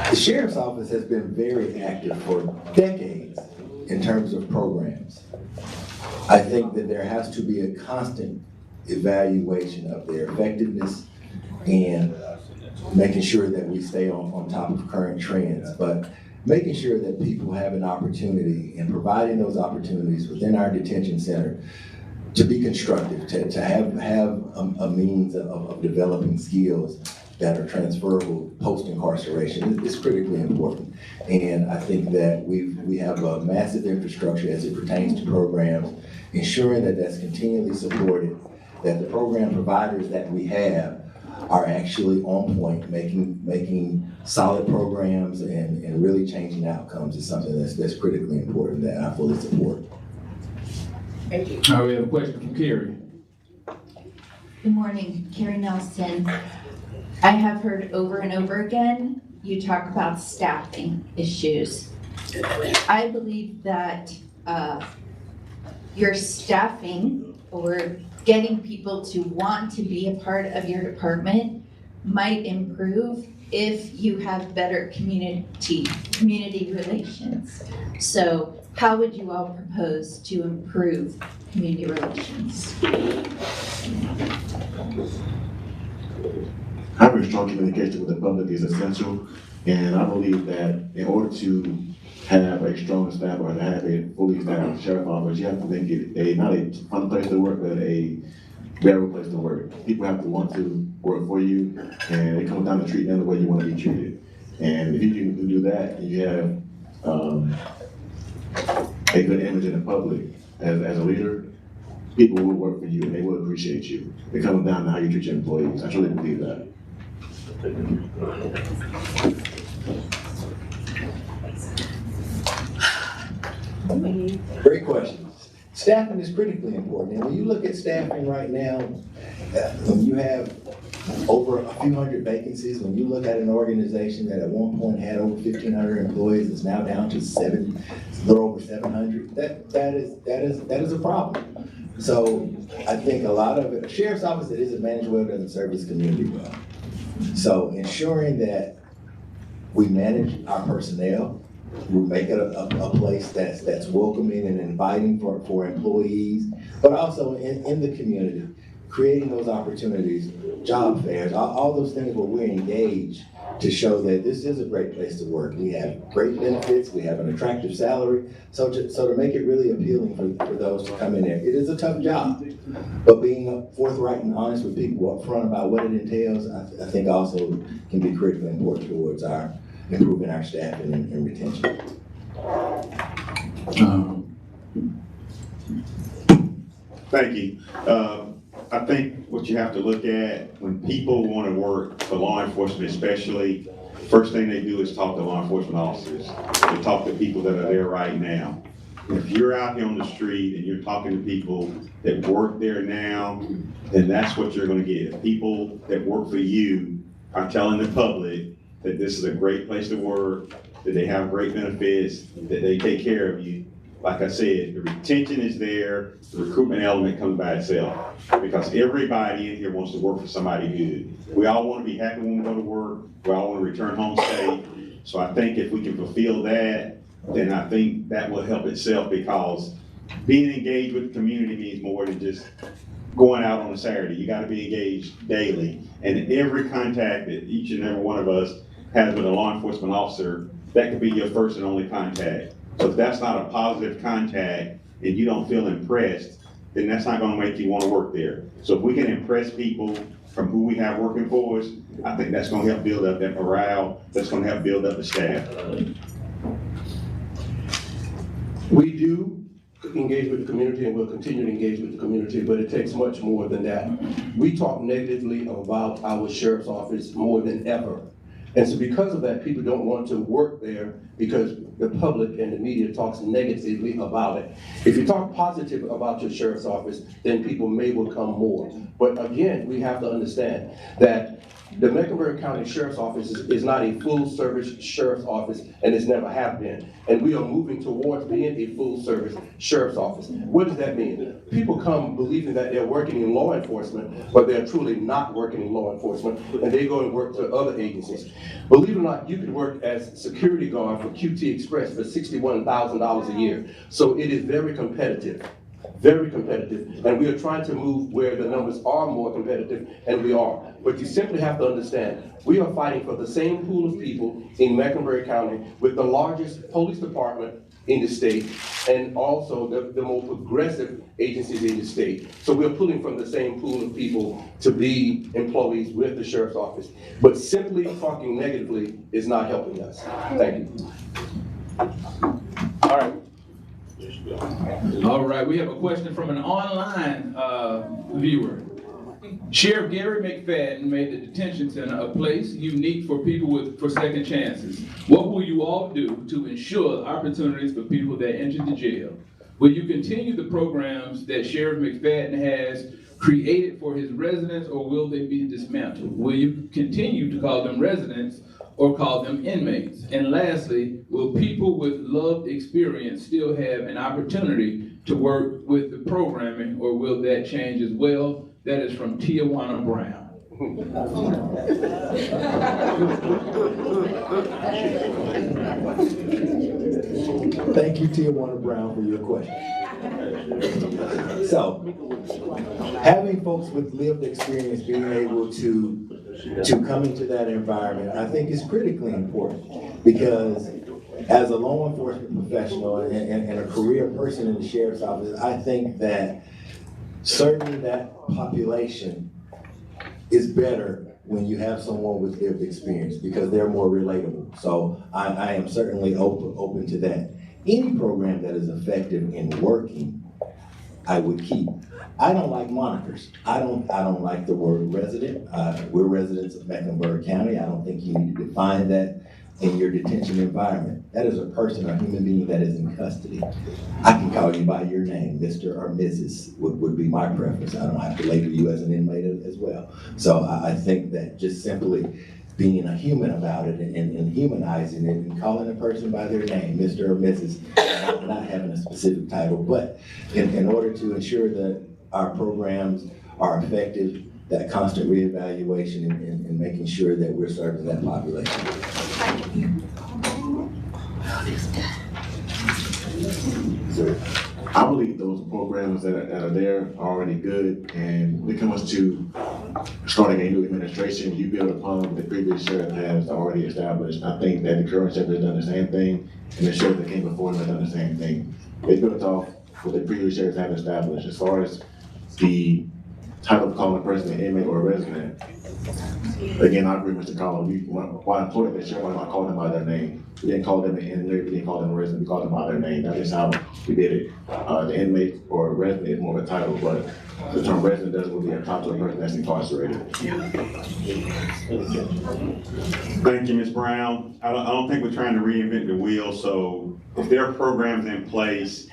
The Sheriff's Office has been very active for decades in terms of programs. I think that there has to be a constant evaluation of their effectiveness and making sure that we stay on top of current trends, but making sure that people have an opportunity and providing those opportunities within our detention center to be constructive, to have a means of developing skills that are transferable post-incarceration is critically important. And I think that we have a massive infrastructure as it pertains to programs, ensuring that that's continually supported, that the program providers that we have are actually on point, making solid programs and really changing outcomes is something that's critically important that I fully support. Thank you. All right, we have a question from Carrie. Good morning, Carrie Nelson. I have heard over and over again, you talk about staffing issues. I believe that your staffing or getting people to want to be a part of your department might improve if you have better community relations. So how would you all propose to improve community relations? Having strong communication with the public is essential, and I believe that in order to have a strong staff or to have a fully staffed sheriff's office, you have to make it not a fun place to work, but a better place to work. People have to want to work for you, and it comes down to treating them the way you want to be treated. And if you can do that, and you have a good image in the public as a leader, people will work for you and they will appreciate you. It comes down to how you treat your employees. I truly believe that. Great questions. staffing is critically important. And when you look at staffing right now, when you have over a few hundred vacancies, when you look at an organization that at one point had over 1,500 employees, is now down to a little over 700, that is a problem. So I think a lot of it, a sheriff's office that isn't managed well doesn't serve its community well. So ensuring that we manage our personnel, we make it a place that's welcoming and inviting for employees, but also in the community, creating those opportunities, job fairs, all those things where we're engaged to show that this is a great place to work. We have great benefits, we have an attractive salary, so to make it really appealing for those to come in there. It is a tough job, but being forthright and honest with people up front about what it entails, I think also can be critically important towards our improving our staffing and retention. Thank you. I think what you have to look at when people want to work for law enforcement especially, first thing they do is talk to law enforcement officers. They talk to people that are there right now. If you're out here on the street and you're talking to people that work there now, then that's what you're going to get. If people that work for you are telling the public that this is a great place to work, that they have great benefits, that they take care of you, like I said, the retention is there, the recruitment element comes by itself. Because everybody in here wants to work for somebody good. We all want to be happy when we go to work. We all want to return home safe. So I think if we can fulfill that, then I think that will help itself, because being engaged with the community means more than just going out on a Saturday. You got to be engaged daily. And every contact that each and every one of us has with a law enforcement officer, that could be your first and only contact. So if that's not a positive contact and you don't feel impressed, then that's not going to make you want to work there. So if we can impress people from who we have working for us, I think that's going to help build up that morale. That's going to help build up the staff. We do engage with the community and we'll continue to engage with the community, but it takes much more than that. We talk negatively about our sheriff's office more than ever. And so because of that, people don't want to work there because the public and the media talks negatively about it. If you talk positive about your sheriff's office, then people may will come more. But again, we have to understand that the Mecklenburg County Sheriff's Office is not a full-service sheriff's office, and it's never have been. And we are moving towards being a full-service sheriff's office. What does that mean? People come believing that they're working in law enforcement, but they're truly not working in law enforcement, and they go and work to other agencies. Believe it or not, you can work as security guard for QT Express for $61,000 a year. So it is very competitive. Very competitive, and we are trying to move where the numbers are more competitive, and we are. But you simply have to understand, we are fighting for the same pool of people in Mecklenburg County with the largest police department in the state, and also the more progressive agencies in the state. So we're pulling from the same pool of people to be employees with the sheriff's office. But simply talking negatively is not helping us. Thank you. All right. All right, we have a question from an online viewer. Sheriff Gary McFadden made the detention center a place unique for people for second chances. What will you all do to ensure opportunities for people that enter the jail? Will you continue the programs that Sheriff McFadden has created for his residents, or will they be dismantled? Will you continue to call them residents or call them inmates? And lastly, will people with loved experience still have an opportunity to work with the programming, or will that change as well? That is from Tijuana Brown. Thank you, Tijuana Brown, for your question. So, having folks with lived experience being able to come into that environment, I think is critically important, because as a law enforcement professional and a career person in the sheriff's office, I think that serving that population is better when you have someone with lived experience, because they're more relatable. So I am certainly open to that. Any program that is effective in working, I would keep. I don't like monikers. I don't like the word resident. We're residents of Mecklenburg County. I don't think you need to define that in your detention environment. That is a person or human being that is in custody. I can call you by your name, Mr. or Mrs. would be my preference. I don't have to label you as an inmate as well. So I think that just simply being a human about it and humanizing it and calling a person by their name, Mr. or Mrs., not having a specific title, but in order to ensure that our programs are effective, that constant reevaluation and making sure that we're serving that population. I believe those programs that are there are already good, and when it comes to starting a new administration, you build upon what the previous sheriff has already established. I think that the current sheriff has done the same thing, and the sheriff that came before him has done the same thing. They built off what the previous sheriff had established. As far as the title of calling a person an inmate or a resident, again, I agree with Mr. Collins. Why employ that sheriff? Why not call them by their name? We didn't call them an inmate, we didn't call them a resident, we called them by their name. That is how we did it. The inmate or a resident is more of a title, but the term resident doesn't really apply to a person that's incarcerated. Thank you, Ms. Brown. I don't think we're trying to reinvent the wheel, so if there are programs in place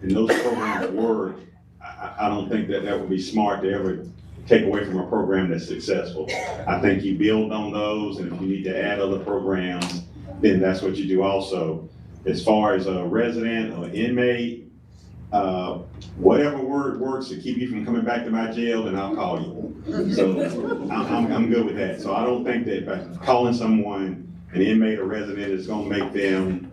and those programs work, I don't think that would be smart to ever take away from a program that's successful. I think you build on those, and if you need to add other programs, then that's what you do also. As far as a resident or inmate, whatever word works to keep you from coming back to my jail, then I'll call you. So I'm good with that. So I don't think that by calling someone an inmate or resident is gonna make them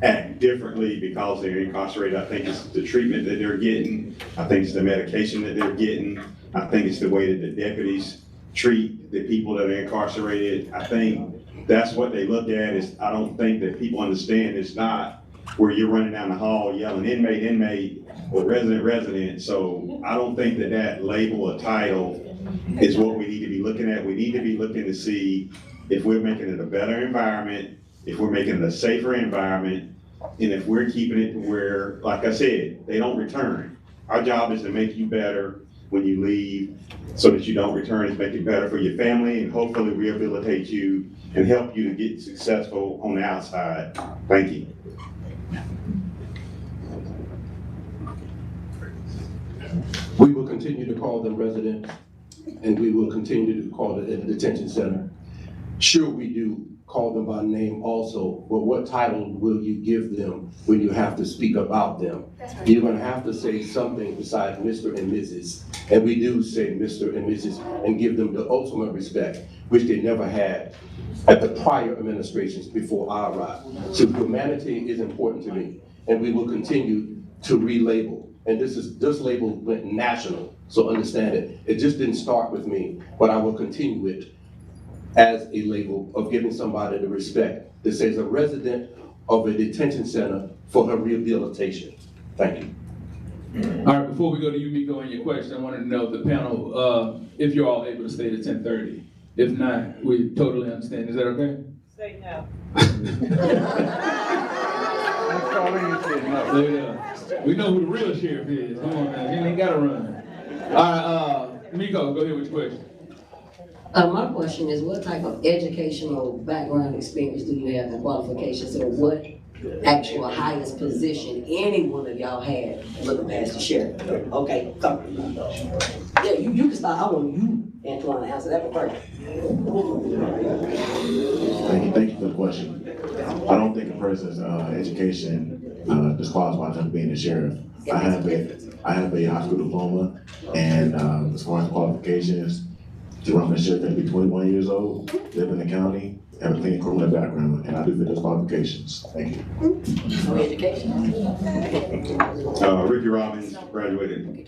act differently because they're incarcerated. I think it's the treatment that they're getting. I think it's the medication that they're getting. I think it's the way that the deputies treat the people that are incarcerated. I think that's what they look at. I don't think that people understand it's not where you're running down the hall yelling inmate, inmate, or resident, resident. So I don't think that label or title is what we need to be looking at. We need to be looking to see if we're making it a better environment, if we're making it a safer environment, and if we're keeping it where, like I said, they don't return. Our job is to make you better when you leave so that you don't return. It's make it better for your family and hopefully rehabilitate you and help you to get successful on the outside. Thank you. We will continue to call them residents, and we will continue to call it a detention center. Sure, we do call them by name also, but what title will you give them when you have to speak about them? Right. You're gonna have to say something besides Mr. and Mrs. And we do say Mr. and Mrs. and give them the ultimate respect, which they never had at the prior administrations before I arrived. So humanity is important to me, and we will continue to relabel. And this label went national, so understand it. It just didn't start with me, but I will continue it as a label of giving somebody the respect that says a resident of a detention center for her rehabilitation. Thank you. All right, before we go to you, Miko, and your question, I wanted to know the panel, if you're all able to stay to 10:30. If not, we totally understand. Is that okay? Say no. That's all you said, no. Yeah. We know who the real sheriff is. Come on, man. He ain't got to run. All right, Miko, go ahead with your question. My question is, what type of educational background experience do you have and qualifications, or what actual highest position any one of y'all had looking past the sheriff? Okay, come. Yeah, you can start. I want you, Antoine, to answer that one first. Thank you for the question. I don't think a person's education disqualifies them from being a sheriff. I have a high school diploma, and as far as qualifications, to run for sheriff, you have to be 21 years old, live in the county, have a clean criminal background, and I do fit those qualifications. Thank you. Ricky Robbins, graduated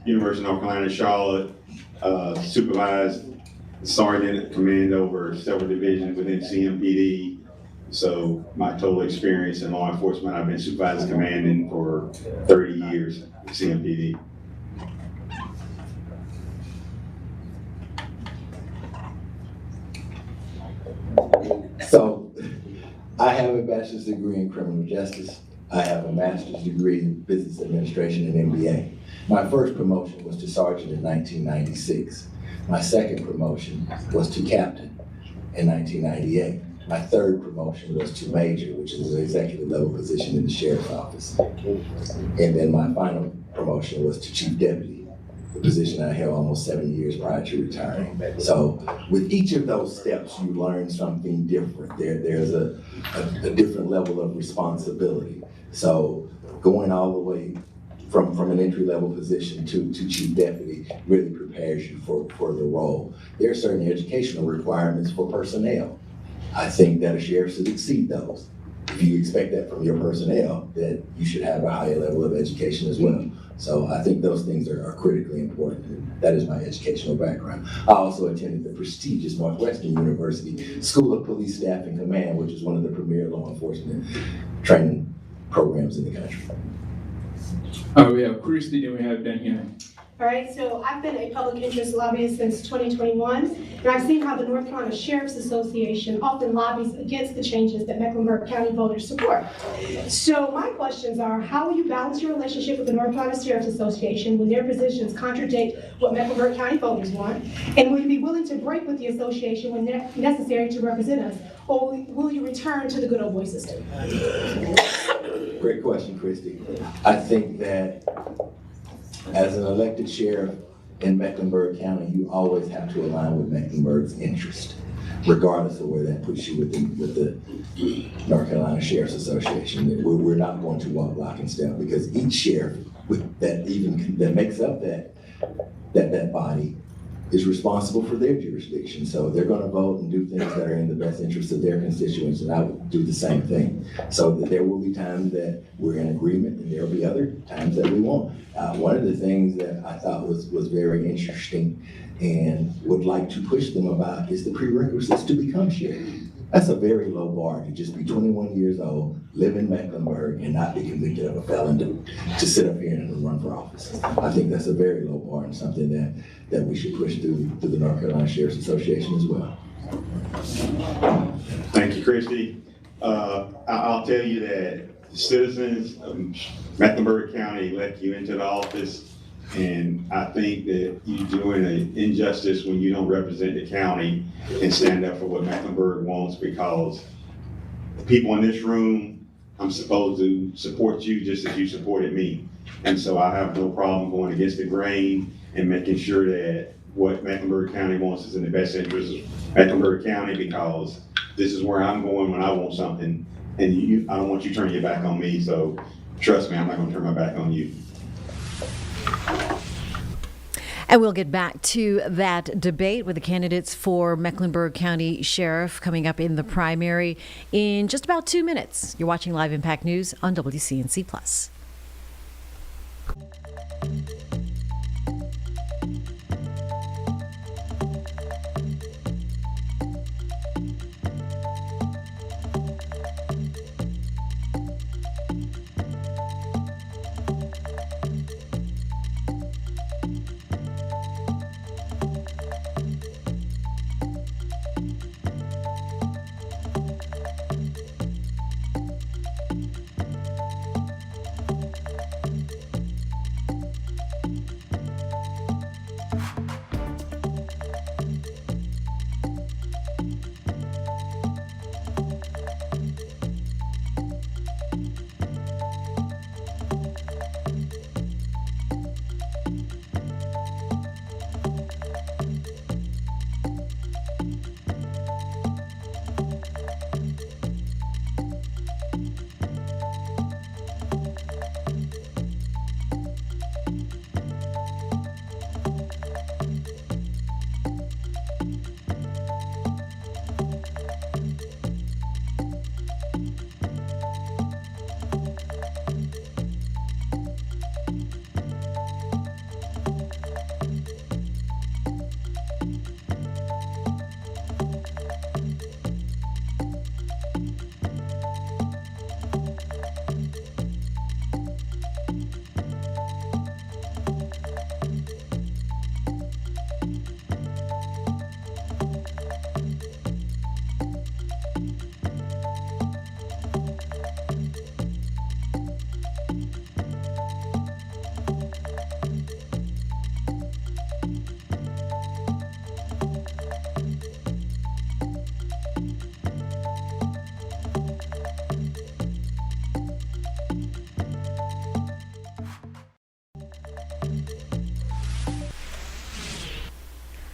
University of North Carolina, Charlotte, supervised sergeant, command over several divisions within CMPD. So my total experience in law enforcement, I've been supervising commanding for 30 years at CMPD. So, I have a bachelor's degree in criminal justice. I have a master's degree in business administration and MBA. My first promotion was to sergeant in 1996. My second promotion was to captain in 1998. My third promotion was to major, which is an executive level position in the sheriff's office. And then my final promotion was to chief deputy, the position I held almost 7 years prior to retiring. So with each of those steps, you learn something different. There's a different level of responsibility. So going all the way from an entry-level position to chief deputy really prepares you for the role. There are certain educational requirements for personnel. I think that a sheriff should exceed those. If you expect that from your personnel, then you should have a higher level of education as well. So I think those things are critically important. That is my educational background. I also attended the prestigious Northwestern University School of Police Staff and Command, which is one of the premier law enforcement training programs in the country. We have Christy, then we have Danielle. All right, so I've been a public interest lobbyist since 2021, and I've seen how the North Carolina Sheriff's Association often lobbies against the changes that Mecklenburg County voters support. So my questions are, how will you balance your relationship with the North Carolina Sheriff's Association when their positions contradict what Mecklenburg County voters want? And will you be willing to break with the association when necessary to represent us? Or will you return to the good old boy system? Great question, Christy. I think that as an elected sheriff in Mecklenburg County, you always have to align with Mecklenburg's interest, regardless of where that puts you with the North Carolina Sheriff's Association. We're not going to walk lock and step, because each sheriff that makes up that body is responsible for their jurisdiction. So they're going to vote and do things that are in the best interest of their constituents, and I would do the same thing. So that there will be times that we're in agreement, and there will be other times that we won't. One of the things that I thought was very interesting and would like to push them about is the prerequisites to become sheriff. That's a very low bar to just be 21 years old, live in Mecklenburg, and not be convicted of a felon to sit up here and run for office. I think that's a very low bar, and something that we should push through the North Carolina Sheriff's Association as well. Thank you, Christy. I'll tell you that the citizens of Mecklenburg County elect you into the office, and I think that you're doing an injustice when you don't represent the county and stand up for what Mecklenburg wants, because the people in this room, I'm supposed to support you just as you supported me. And so I have no problem going against the grain and making sure that what Mecklenburg County wants is in the best interest of Mecklenburg County, because this is where I'm going when I want something, and I don't want you turning your back on me. So trust me, I'm not gonna turn my back on you. And we'll get back to that debate with the candidates for Mecklenburg County Sheriff coming up in the primary in just about 2 minutes. You're watching Live Impact News on WCNC Plus.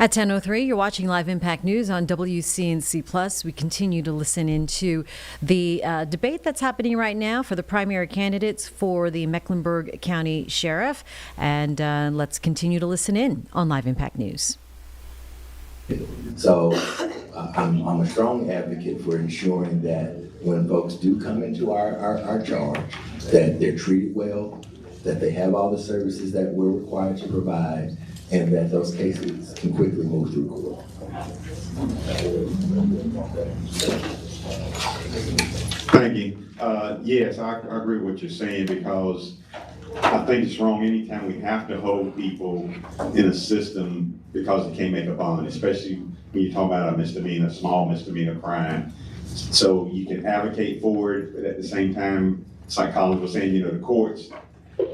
At 10:03, you're watching Live Impact News on WCNC Plus. We continue to listen into the debate that's happening right now for the primary candidates for the Mecklenburg County Sheriff. And let's continue to listen in on Live Impact News. So I'm a strong advocate for ensuring that when folks do come into our charge, that they're treated well, that they have all the services that we're required to provide, and that those cases can quickly move through court. Thank you. Yes, I agree with what you're saying, because I think it's wrong anytime we have to hold people in a system because they can't make a bond, especially when you're talking about a misdemeanor, small misdemeanor crime. So you can advocate for it, but at the same time, psychologists were saying, the courts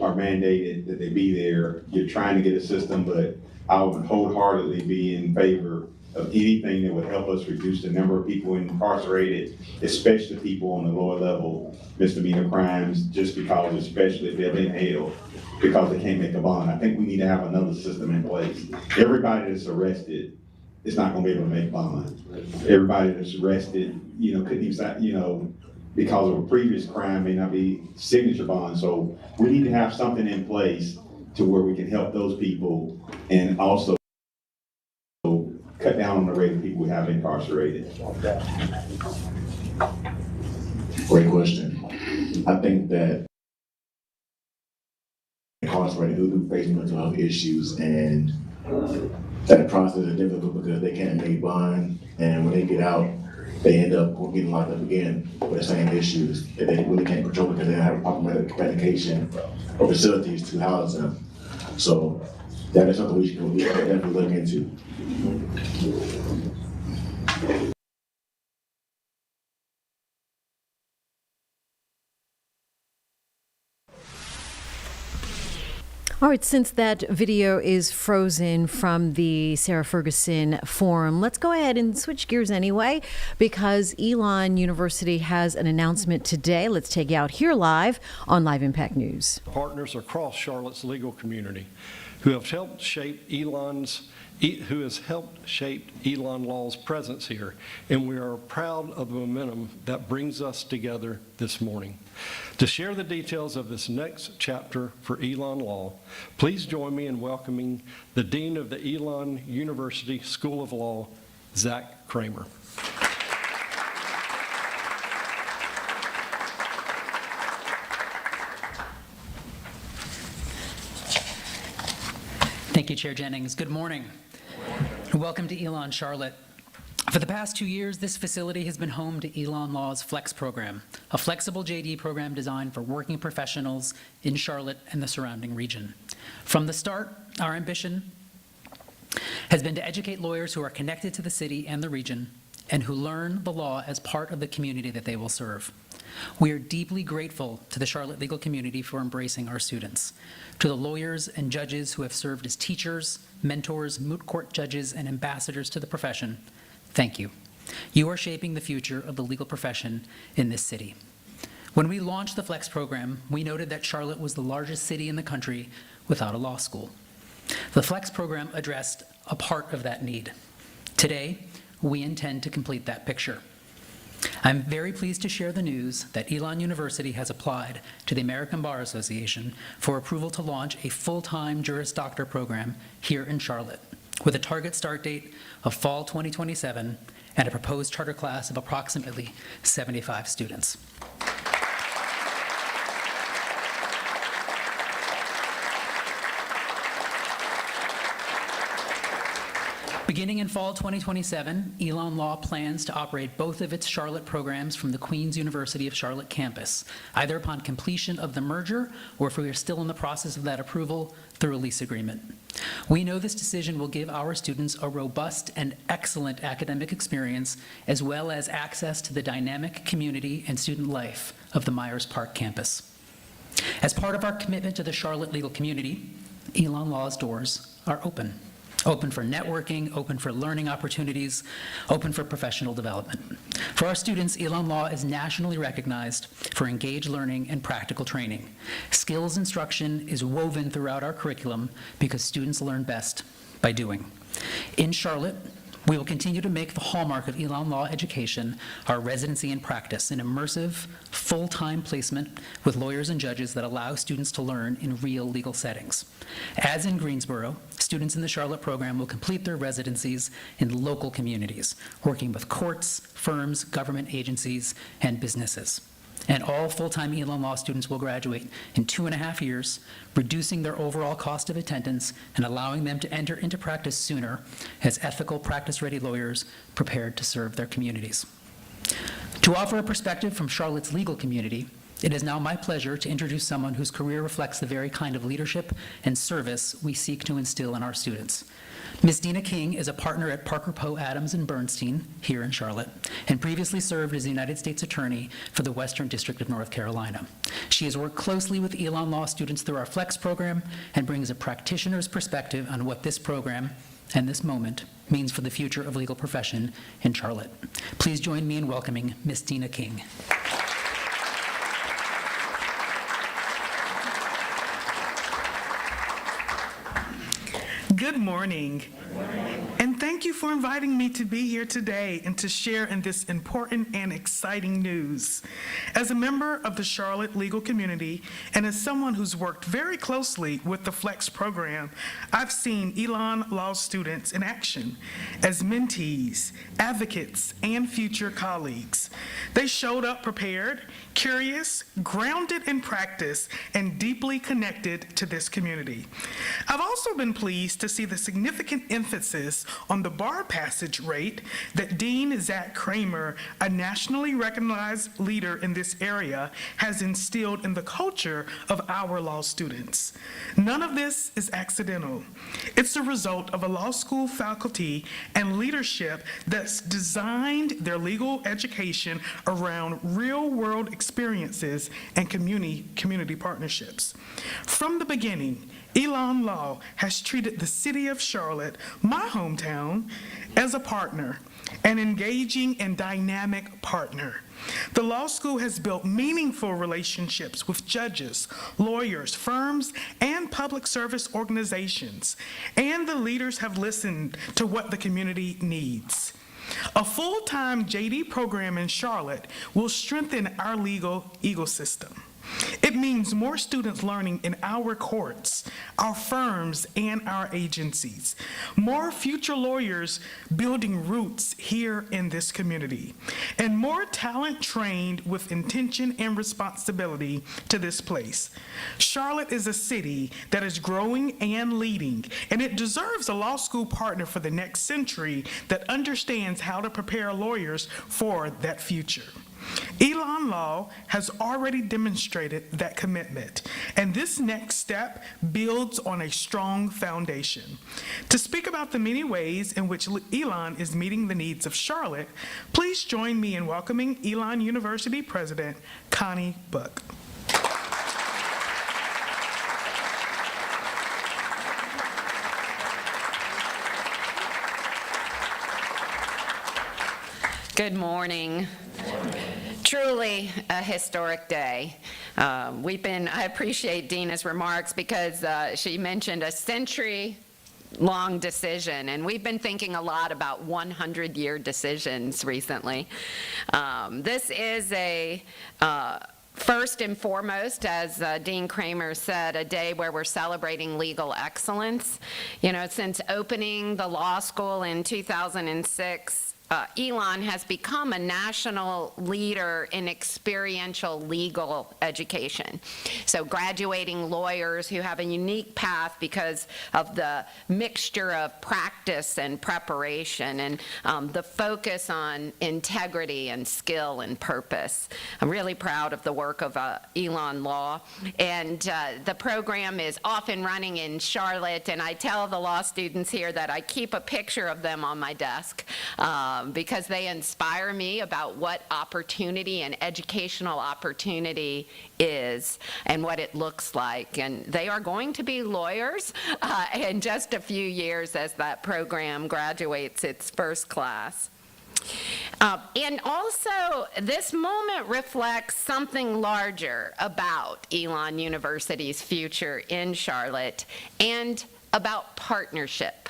are mandated that they be there. You're trying to get a system, but I would wholeheartedly be in favor of anything that would help us reduce the number of people incarcerated, especially people on the lower level misdemeanor crimes, just because, especially if they've been held, because they can't make a bond. I think we need to have another system in place. Everybody that's arrested is not gonna be able to make bond. Everybody that's arrested, couldn't even, because of a previous crime may not be signature bond. So we need to have something in place to where we can help those people and also cut down on the rate of people we have incarcerated. Great question. I think that incarcerated who face mental health issues, and that process is difficult because they can't make bond, and when they get out, they end up getting locked up again with the same issues that they really can't control because they don't have proper medication or facilities to house them. So that is something we should definitely look into. All right, since that video is frozen from the Sarah Ferguson Forum, let's go ahead and switch gears anyway, because Elon University has an announcement today. Let's take you out here live on Live Impact News. Partners across Charlotte's legal community who has helped shape Elon Law's presence here, and we are proud of the momentum that brings us together this morning. To share the details of this next chapter for Elon Law, please join me in welcoming the Dean of the Elon University School of Law, Zach Kramer. Thank you, Chair Jennings. Good morning. Welcome to Elon Charlotte. For the past 2 years, this facility has been home to Elon Law's Flex program, a flexible JD program designed for working professionals in Charlotte and the surrounding region. From the start, our ambition has been to educate lawyers who are connected to the city and the region and who learn the law as part of the community that they will serve. We are deeply grateful to the Charlotte legal community for embracing our students, to the lawyers and judges who have served as teachers, mentors, moot court judges, and ambassadors to the profession. Thank you. You are shaping the future of the legal profession in this city. When we launched the Flex program, we noted that Charlotte was the largest city in the country without a law school. The Flex program addressed a part of that need. Today, we intend to complete that picture. I'm very pleased to share the news that Elon University has applied to the American Bar Association for approval to launch a full-time Juris Doctor program here in Charlotte, with a target start date of fall 2027 and a proposed charter class of approximately 75 students. Beginning in fall 2027, Elon Law plans to operate both of its Charlotte programs from the Queen's University of Charlotte campus, either upon completion of the merger or if we are still in the process of that approval through a lease agreement. We know this decision will give our students a robust and excellent academic experience, as well as access to the dynamic community and student life of the Myers Park campus. As part of our commitment to the Charlotte legal community, Elon Law's doors are open. Open for networking, open for learning opportunities, open for professional development. For our students, Elon Law is nationally recognized for engaged learning and practical training. Skills instruction is woven throughout our curriculum because students learn best by doing. In Charlotte, we will continue to make the hallmark of Elon Law education our residency and practice, an immersive, full-time placement with lawyers and judges that allow students to learn in real legal settings. As in Greensboro, students in the Charlotte program will complete their residencies in local communities, working with courts, firms, government agencies, and businesses. And all full-time Elon Law students will graduate in 2.5 years, reducing their overall cost of attendance and allowing them to enter into practice sooner as ethical, practice-ready lawyers prepared to serve their communities. To offer a perspective from Charlotte's legal community, it is now my pleasure to introduce someone whose career reflects the very kind of leadership and service we seek to instill in our students. Ms. Dina King is a partner at Parker Poe Adams and Bernstein here in Charlotte, and previously served as the United States Attorney for the Western District of North Carolina. She has worked closely with Elon Law students through our Flex program and brings a practitioner's perspective on what this program and this moment means for the future of legal profession in Charlotte. Please join me in welcoming Ms. Dina King. Good morning. And thank you for inviting me to be here today and to share in this important and exciting news. As a member of the Charlotte legal community and as someone who's worked very closely with the Flex program, I've seen Elon Law students in action as mentees, advocates, and future colleagues. They showed up prepared, curious, grounded in practice, and deeply connected to this community. I've also been pleased to see the significant emphasis on the bar passage rate that Dean Zach Kramer, a nationally recognized leader in this area, has instilled in the culture of our law students. None of this is accidental. It's the result of a law school faculty and leadership that's designed their legal education around real-world experiences and community partnerships. From the beginning, Elon Law has treated the city of Charlotte, my hometown, as a partner, an engaging and dynamic partner. The law school has built meaningful relationships with judges, lawyers, firms, and public service organizations, and the leaders have listened to what the community needs. A full-time JD program in Charlotte will strengthen our legal ecosystem. It means more students learning in our courts, our firms, and our agencies. More future lawyers building roots here in this community. And more talent trained with intention and responsibility to this place. Charlotte is a city that is growing and leading, and it deserves a law school partner for the next century that understands how to prepare lawyers for that future. Elon Law has already demonstrated that commitment, and this next step builds on a strong foundation. To speak about the many ways in which Elon is meeting the needs of Charlotte, please join me in welcoming Elon University President Connie Book. Good morning. Truly a historic day. I appreciate Dina's remarks because she mentioned a century-long decision, and we've been thinking a lot about 100-year decisions recently. This is a first and foremost, as Dean Kramer said, a day where we're celebrating legal excellence. You know, since opening the law school in 2006, Elon has become a national leader in experiential legal education. So graduating lawyers who have a unique path because of the mixture of practice and preparation and the focus on integrity and skill and purpose. I'm really proud of the work of Elon Law. And the program is off and running in Charlotte, and I tell the law students here that I keep a picture of them on my desk. Because they inspire me about what opportunity and educational opportunity is and what it looks like. And they are going to be lawyers in just a few years as that program graduates its first class. And also, this moment reflects something larger about Elon University's future in Charlotte and about partnership.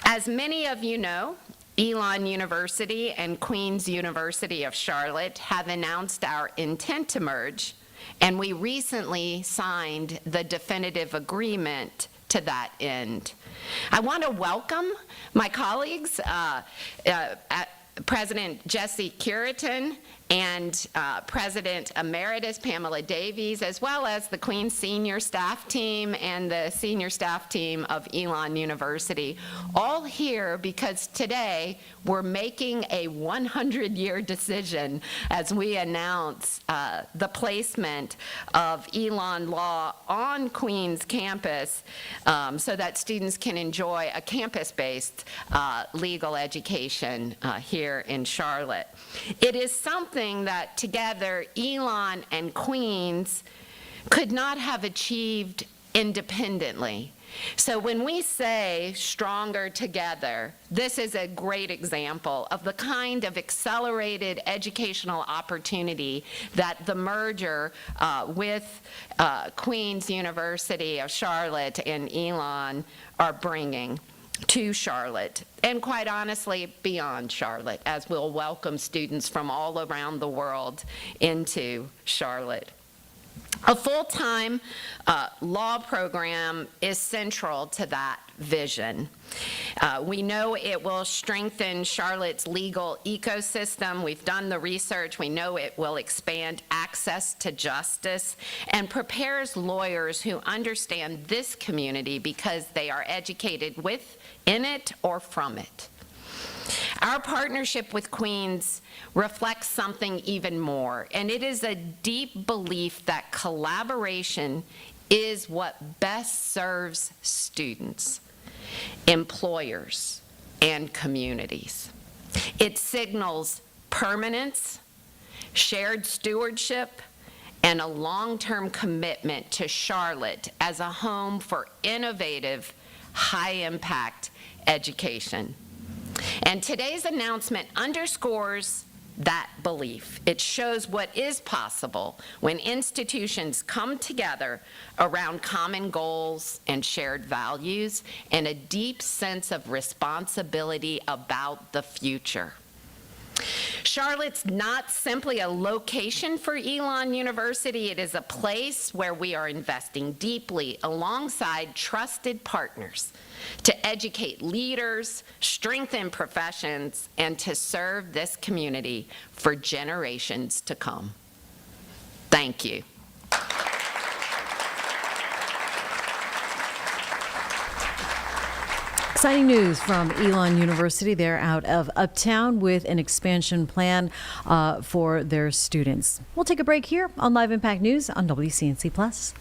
As many of you know, Elon University and Queen's University of Charlotte have announced our intent to merge, and we recently signed the definitive agreement to that end. I want to welcome my colleagues, President Jesse Curitin and President Emeritus Pamela Davies, as well as the Queen's senior staff team and the senior staff team of Elon University, all here because today we're making a 100-year decision as we announce the placement of Elon Law on Queen's campus so that students can enjoy a campus-based legal education here in Charlotte. It is something that together Elon and Queens could not have achieved independently. So when we say stronger together, this is a great example of the kind of accelerated educational opportunity that the merger with Queen's University of Charlotte and Elon are bringing to Charlotte, and quite honestly, beyond Charlotte, as we'll welcome students from all around the world into Charlotte. A full-time law program is central to that vision. We know it will strengthen Charlotte's legal ecosystem. We've done the research. We know it will expand access to justice and prepares lawyers who understand this community because they are educated in it or from it. Our partnership with Queens reflects something even more, and it is a deep belief that collaboration is what best serves students, employers, and communities. It signals permanence, shared stewardship, and a long-term commitment to Charlotte as a home for innovative, high-impact education. And today's announcement underscores that belief. It shows what is possible when institutions come together around common goals and shared values and a deep sense of responsibility about the future. Charlotte's not simply a location for Elon University. It is a place where we are investing deeply alongside trusted partners to educate leaders, strengthen professions, and to serve this community for generations to come. Thank you. Exciting news from Elon University. They're out of Uptown with an expansion plan for their students. We'll take a break here on Live Impact News on WCNC+.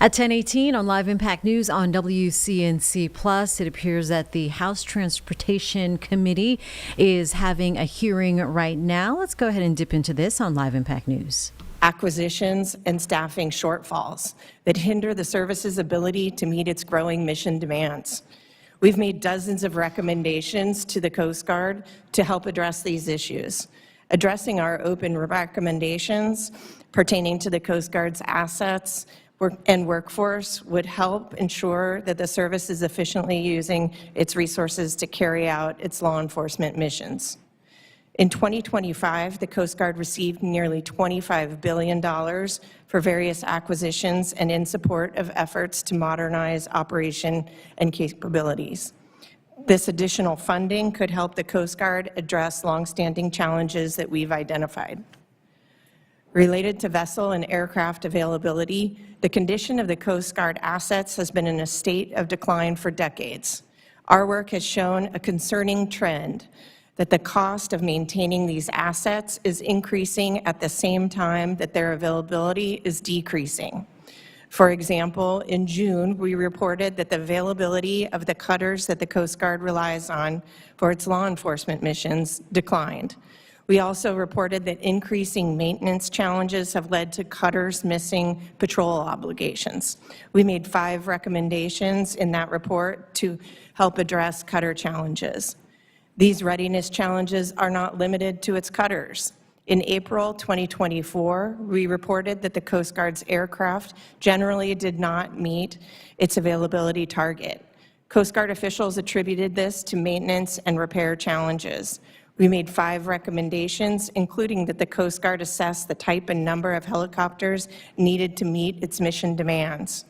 At 10:18 on Live Impact News on WCNC Plus, it appears that the House Transportation Committee is having a hearing right now. Let's go ahead and dip into this on Live Impact News. Acquisitions and staffing shortfalls that hinder the service's ability to meet its growing mission demands. We've made dozens of recommendations to the Coast Guard to help address these issues. Addressing our open recommendations pertaining to the Coast Guard's assets and workforce would help ensure that the service is efficiently using its resources to carry out its law enforcement missions. In 2025, the Coast Guard received nearly $25 billion for various acquisitions and in support of efforts to modernize operation and capabilities. This additional funding could help the Coast Guard address longstanding challenges that we've identified. Related to vessel and aircraft availability, the condition of the Coast Guard assets has been in a state of decline for decades. Our work has shown a concerning trend that the cost of maintaining these assets is increasing at the same time that their availability is decreasing. For example, in June, we reported that the availability of the cutters that the Coast Guard relies on for its law enforcement missions declined. We also reported that increasing maintenance challenges have led to cutters missing patrol obligations. We made 5 recommendations in that report to help address cutter challenges. These readiness challenges are not limited to its cutters. In April 2024, we reported that the Coast Guard's aircraft generally did not meet its availability target. Coast Guard officials attributed this to maintenance and repair challenges. We made 5 recommendations, including that the Coast Guard assess the type and number of helicopters needed to meet its mission demands.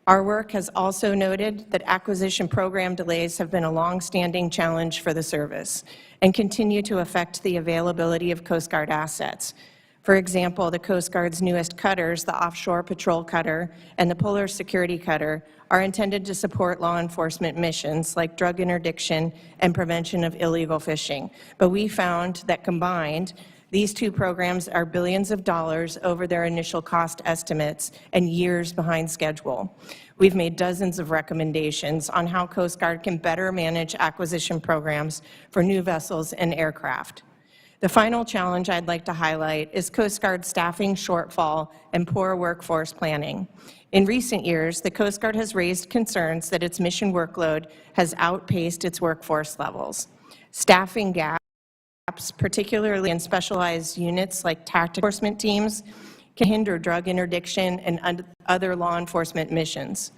Our work has also noted that acquisition program delays have been a long-standing challenge for the service and continue to affect the availability of Coast Guard assets. For example, the Coast Guard's newest cutters, the Offshore Patrol Cutter and the Polar Security Cutter, are intended to support law enforcement missions like drug interdiction and prevention of illegal fishing. But we found that combined, these 2 programs are billions of dollars over their initial cost estimates and years behind schedule. We've made dozens of recommendations on how Coast Guard can better manage acquisition programs for new vessels and aircraft. The final challenge I'd like to highlight is Coast Guard staffing shortfall and poor workforce planning. In recent years, the Coast Guard has raised concerns that its mission workload has outpaced its workforce levels. Staffing gaps, particularly in specialized units like tactical enforcement teams, can hinder drug interdiction and other law enforcement missions.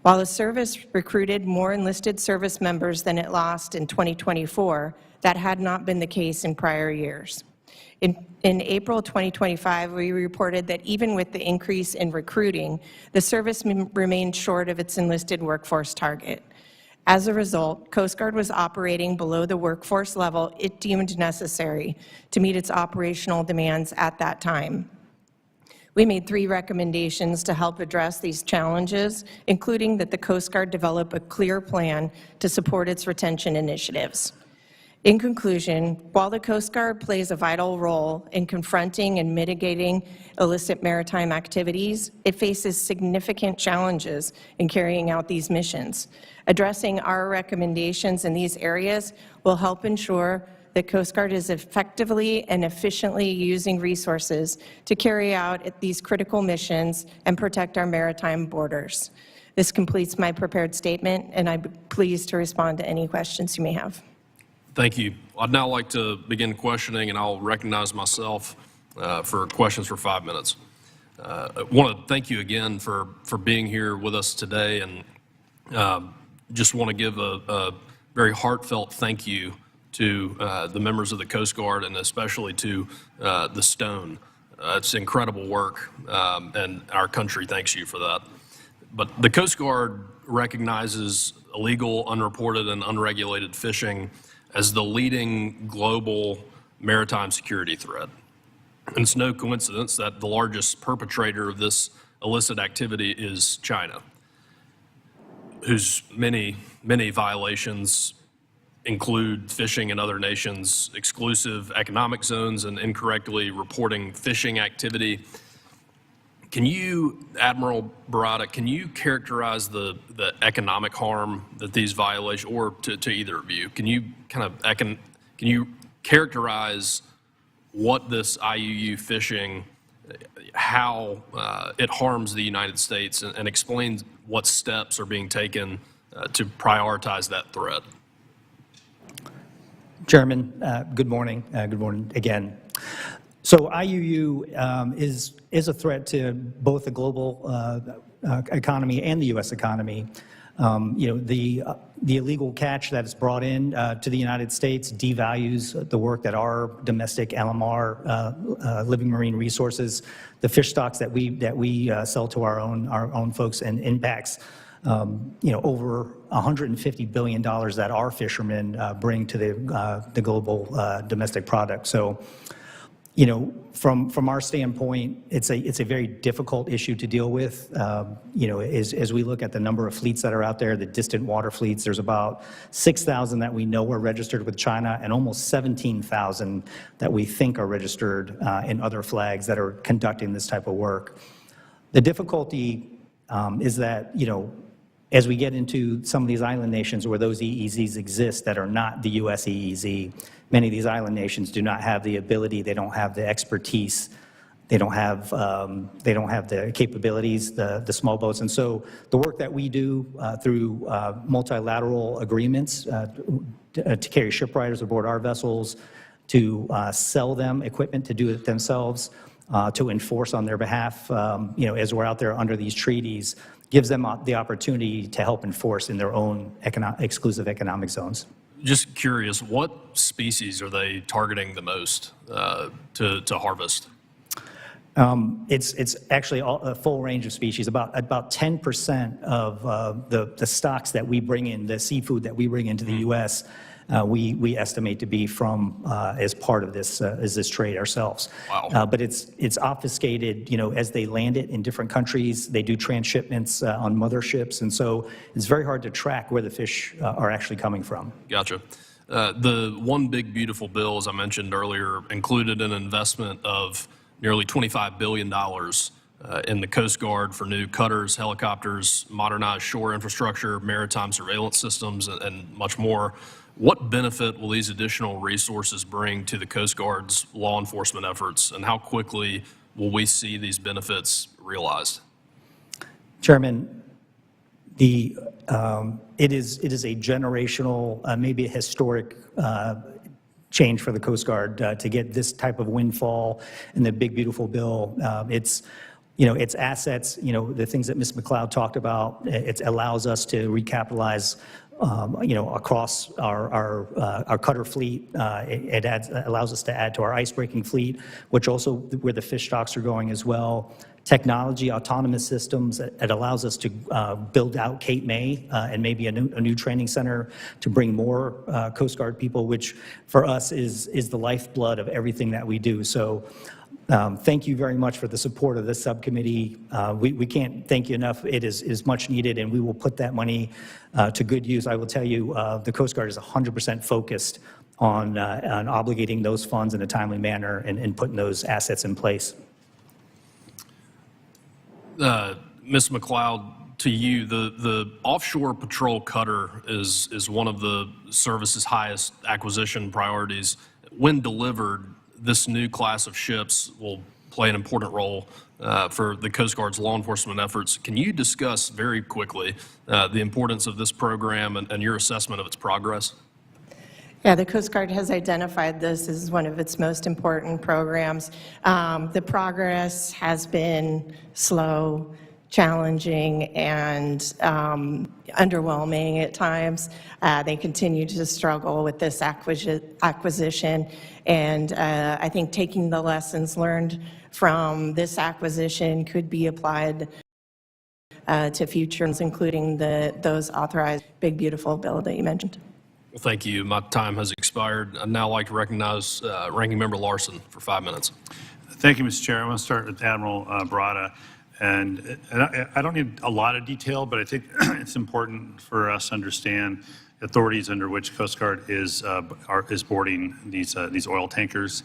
While the service recruited more enlisted service members than it lost in 2024, that had not been the case in prior years. In April 2025, we reported that even with the increase in recruiting, the service remained short of its enlisted workforce target. As a result, Coast Guard was operating below the workforce level it deemed necessary to meet its operational demands at that time. We made 3 recommendations to help address these challenges, including that the Coast Guard develop a clear plan to support its retention initiatives. In conclusion, while the Coast Guard plays a vital role in confronting and mitigating illicit maritime activities, it faces significant challenges in carrying out these missions. Addressing our recommendations in these areas will help ensure that Coast Guard is effectively and efficiently using resources to carry out these critical missions and protect our maritime borders. This completes my prepared statement, and I'm pleased to respond to any questions you may have. Thank you. I'd now like to begin questioning, and I'll recognize myself for questions for 5 minutes. I want to thank you again for being here with us today, and just want to give a very heartfelt thank you to the members of the Coast Guard, and especially to the Stone. It's incredible work, and our country thanks you for that. But the Coast Guard recognizes illegal, unreported, and unregulated fishing as the leading global maritime security threat. And it's no coincidence that the largest perpetrator of this illicit activity is China, whose many violations include fishing in other nations' exclusive economic zones and incorrectly reporting fishing activity. Can you, Admiral Barada, can you characterize the economic harm that these violations, or to either of you, can you can you characterize what this IUU fishing, how it harms the United States, and explain what steps are being taken to prioritize that threat? Chairman, good morning. Good morning again. So IUU is a threat to both the global economy and the U.S. economy. The illegal catch that is brought in to the United States devalues the work that our domestic LMR, living marine resources, the fish stocks that we sell to our own folks, and impacts over $150 billion that our fishermen bring to the global domestic product. So, from our standpoint, it's a very difficult issue to deal with. As we look at the number of fleets that are out there, the distant water fleets, there's about 6,000 that we know are registered with China, and almost 17,000 that we think are registered in other flags that are conducting this type of work. The difficulty is that, as we get into some of these island nations where those EEZs exist that are not the U.S. EEZ, many of these island nations do not have the ability, they don't have the expertise, they don't have the capabilities, the small boats. And so the work that we do through multilateral agreements to carry shipwrights aboard our vessels, to sell them equipment to do it themselves, to enforce on their behalf, as we're out there under these treaties, gives them the opportunity to help enforce in their own exclusive economic zones. Just curious, what species are they targeting the most to harvest? It's actually a full range of species. About 10% of the stocks that we bring in, the seafood that we bring into the U.S., we estimate to be from as part of this trade ourselves. Wow. But it's obfuscated, as they land it in different countries. They do transshipments on motherships, and so it's very hard to track where the fish are actually coming from. Gotcha. The One Big Beautiful Bill, as I mentioned earlier, included an investment of nearly $25 billion in the Coast Guard for new cutters, helicopters, modernized shore infrastructure, maritime surveillance systems, and much more. What benefit will these additional resources bring to the Coast Guard's law enforcement efforts, and how quickly will we see these benefits realized? Chairman, it is a generational, maybe a historic change for the Coast Guard to get this type of windfall in the Big Beautiful Bill. It's assets, the things that Ms. McLeod talked about. It allows us to recapitalize across our cutter fleet. It allows us to add to our icebreaking fleet, which also where the fish stocks are going as well. Technology, autonomous systems. It allows us to build out Cape May and maybe a new training center to bring more Coast Guard people, which for us is the lifeblood of everything that we do. So thank you very much for the support of this subcommittee. We can't thank you enough. It is much needed, and we will put that money to good use. I will tell you, the Coast Guard is 100% focused on obligating those funds in a timely manner and putting those assets in place. Ms. McLeod, to you, the offshore patrol cutter is one of the service's highest acquisition priorities. When delivered, this new class of ships will play an important role for the Coast Guard's law enforcement efforts. Can you discuss very quickly the importance of this program and your assessment of its progress? Yeah, the Coast Guard has identified this as one of its most important programs. The progress has been slow, challenging, and underwhelming at times. They continue to struggle with this acquisition, and I think taking the lessons learned from this acquisition could be applied to futures, including those authorized Big Beautiful Bill that you mentioned. Well, thank you. My time has expired. I'd now like to recognize Ranking Member Larson for 5 minutes. Thank you, Mr. Chair. I want to start with Admiral Barada. And I don't need a lot of detail, but I think it's important for us to understand authorities under which Coast Guard is boarding these oil tankers.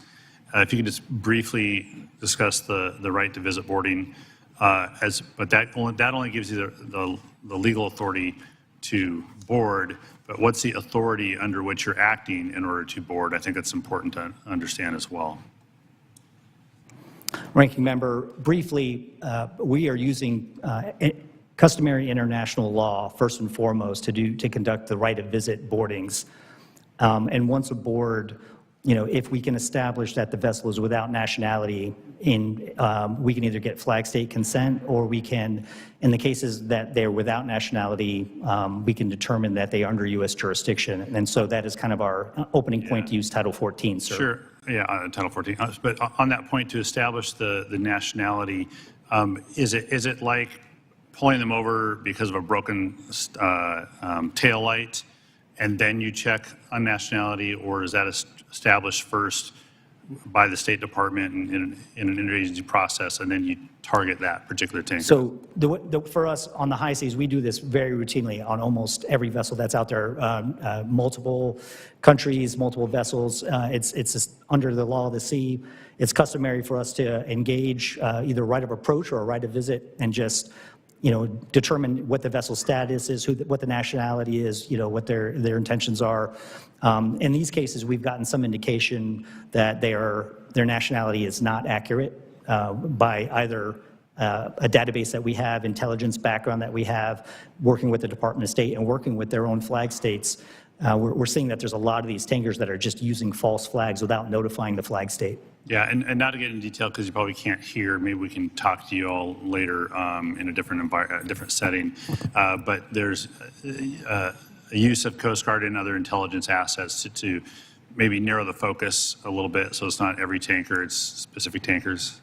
If you could just briefly discuss the right to visit boarding But that only gives you the legal authority to board, but what's the authority under which you're acting in order to board? I think that's important to understand as well. Ranking Member, briefly, we are using customary international law, first and foremost, to conduct the right of visit boardings. And once aboard, if we can establish that the vessel is without nationality, we can either get flag state consent, or we can, in the cases that they're without nationality, we can determine that they are under U.S. jurisdiction. And so that is kind of our opening point to use Title 14, sir. Sure, yeah, Title 14. But on that point, to establish the nationality, is it like pulling them over because of a broken tail light, and then you check on nationality, or is that established first by the State Department in an interagency process, and then you target that particular tanker? So for us on the high seas, we do this very routinely on almost every vessel that's out there, multiple countries, multiple vessels. It's just under the law of the sea. It's customary for us to engage either right of approach or a right of visit and just determine what the vessel status is, what the nationality is, what their intentions are. In these cases, we've gotten some indication that their nationality is not accurate by either a database that we have, intelligence background that we have, working with the Department of State and working with their own flag states. We're seeing that there's a lot of these tankers that are just using false flags without notifying the flag state. Yeah, and not to get in detail because you probably can't hear. Maybe we can talk to you all later in a different setting. But there's a use of Coast Guard and other intelligence assets to maybe narrow the focus a little bit, so it's not every tanker; it's specific tankers.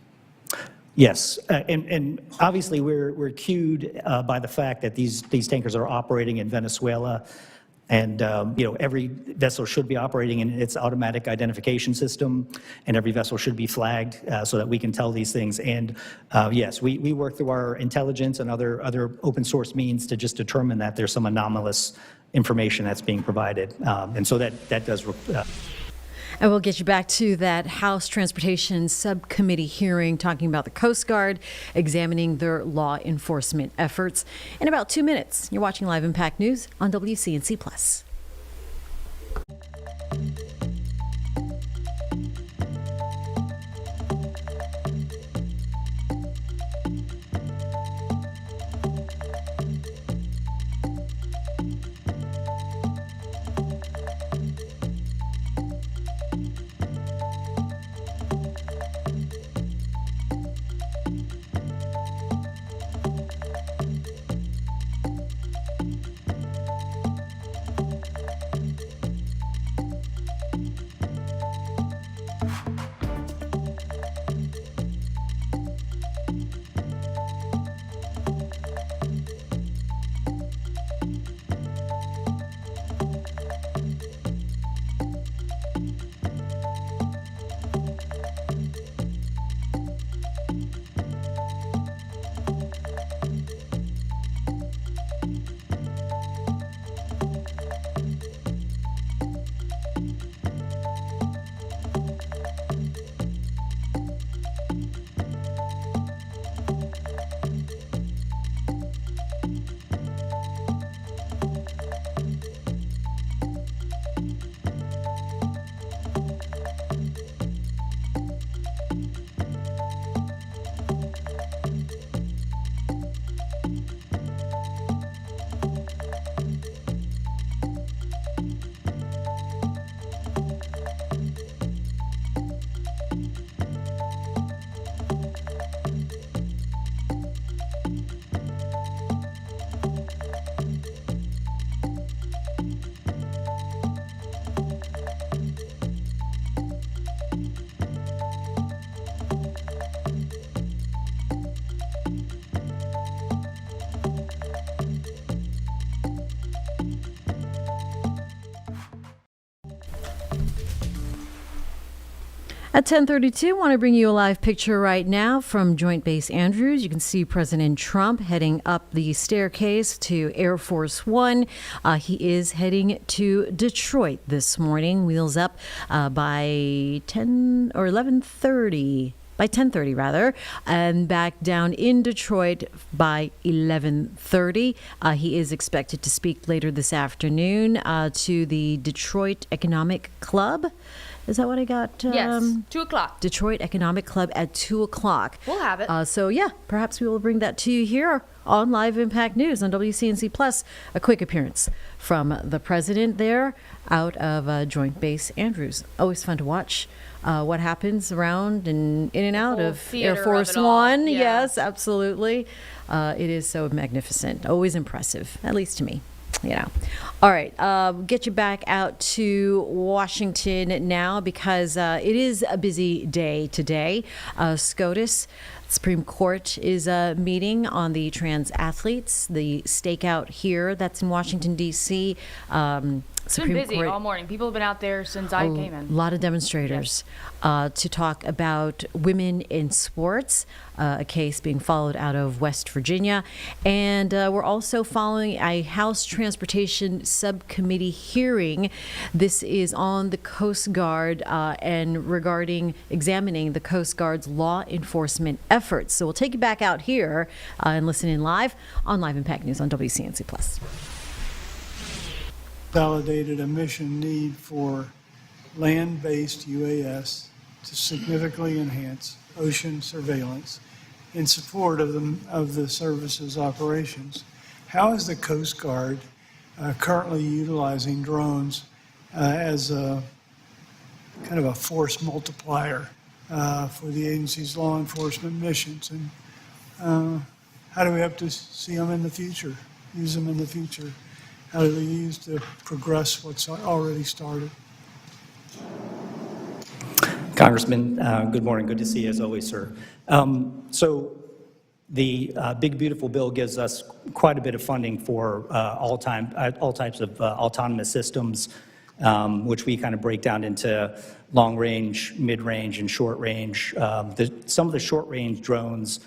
Yes, and obviously we're cued by the fact that these tankers are operating in Venezuela. And, every vessel should be operating in its automatic identification system, and every vessel should be flagged so that we can tell these things. And yes, we work through our intelligence and other open source means to just determine that there's some anomalous information that's being provided. And so that does. And we'll get you back to that House Transportation Subcommittee hearing talking about the Coast Guard examining their law enforcement efforts in about 2 minutes. You're watching Live Impact News on WCNC Plus. At 10:32, I want to bring you a live picture right now from Joint Base Andrews. You can see President Trump heading up the staircase to Air Force One. He is heading to Detroit this morning. Wheels up by 10 or 11:30 by 10:30 rather, and back down in Detroit by 11:30. He is expected to speak later this afternoon to the Detroit Economic Club. Is that what I got? Yes, 2 o'clock. Detroit Economic Club at 2 o'clock. We'll have it. So yeah, perhaps we will bring that to you here on Live Impact News on WCNC Plus. A quick appearance from the president there out of Joint Base Andrews. Always fun to watch what happens around and in and out of Air Force One. Yeah. Yes, absolutely. It is so magnificent. Always impressive, at least to me. You know. All right, get you back out to Washington now because it is a busy day today. SCOTUS, Supreme Court, is meeting on the trans athletes, the stakeout here that's in Washington, D.C. It's been busy all morning. People have been out there since I came in. A lot of demonstrators to talk about women in sports, a case being followed out of West Virginia. And we're also following a House Transportation Subcommittee hearing. This is on the Coast Guard and regarding examining the Coast Guard's law enforcement efforts. So we'll take you back out here and listen in live on Live Impact News on WCNC Plus. Validated a mission need for land-based UAS to significantly enhance ocean surveillance in support of the service's operations. How is the Coast Guard currently utilizing drones as a kind of a force multiplier for the agency's law enforcement missions? And how do we have to see them in the future, use them in the future? How do they use to progress what's already started? Congressman, good morning. Good to see you as always, sir. So the Big Beautiful Bill gives us quite a bit of funding for all types of autonomous systems, which we kind of break down into long range, mid range, and short range. Some of the short range drones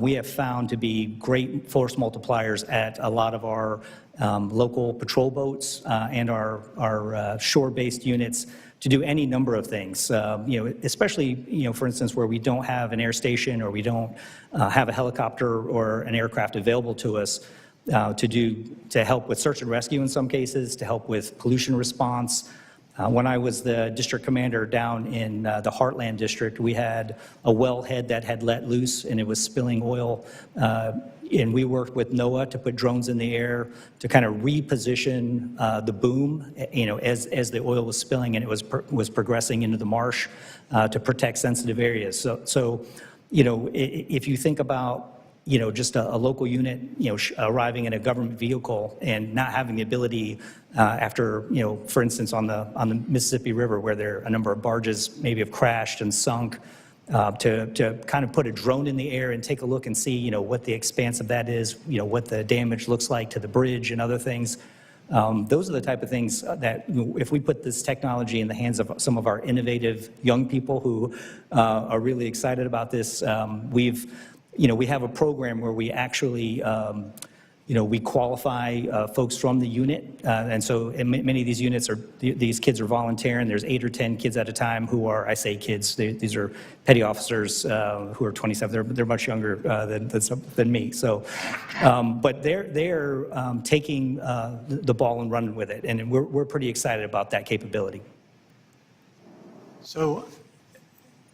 we have found to be great force multipliers at a lot of our local patrol boats and our shore-based units to do any number of things. Especially, for instance, where we don't have an air station or we don't have a helicopter or an aircraft available to us to help with search and rescue in some cases, to help with pollution response. When I was the district commander down in the Heartland district, we had a wellhead that had let loose and it was spilling oil. And we worked with NOAA to put drones in the air to kind of reposition the boom, as the oil was spilling and it was progressing into the marsh to protect sensitive areas. So if you think about just a local unit, arriving in a government vehicle and not having the ability after, for instance, on the Mississippi River where a number of barges maybe have crashed and sunk, to kind of put a drone in the air and take a look and see, what the expanse of that is, what the damage looks like to the bridge and other things. Those are the type of things that if we put this technology in the hands of some of our innovative young people who are really excited about this, we have a program where we actually, we qualify folks from the unit. And so many of these units these kids are volunteering. There's 8 or 10 kids at a time who are, I say kids, these are petty officers who are 27. They're much younger than me. So, but they're taking the ball and running with it. And we're pretty excited about that capability. So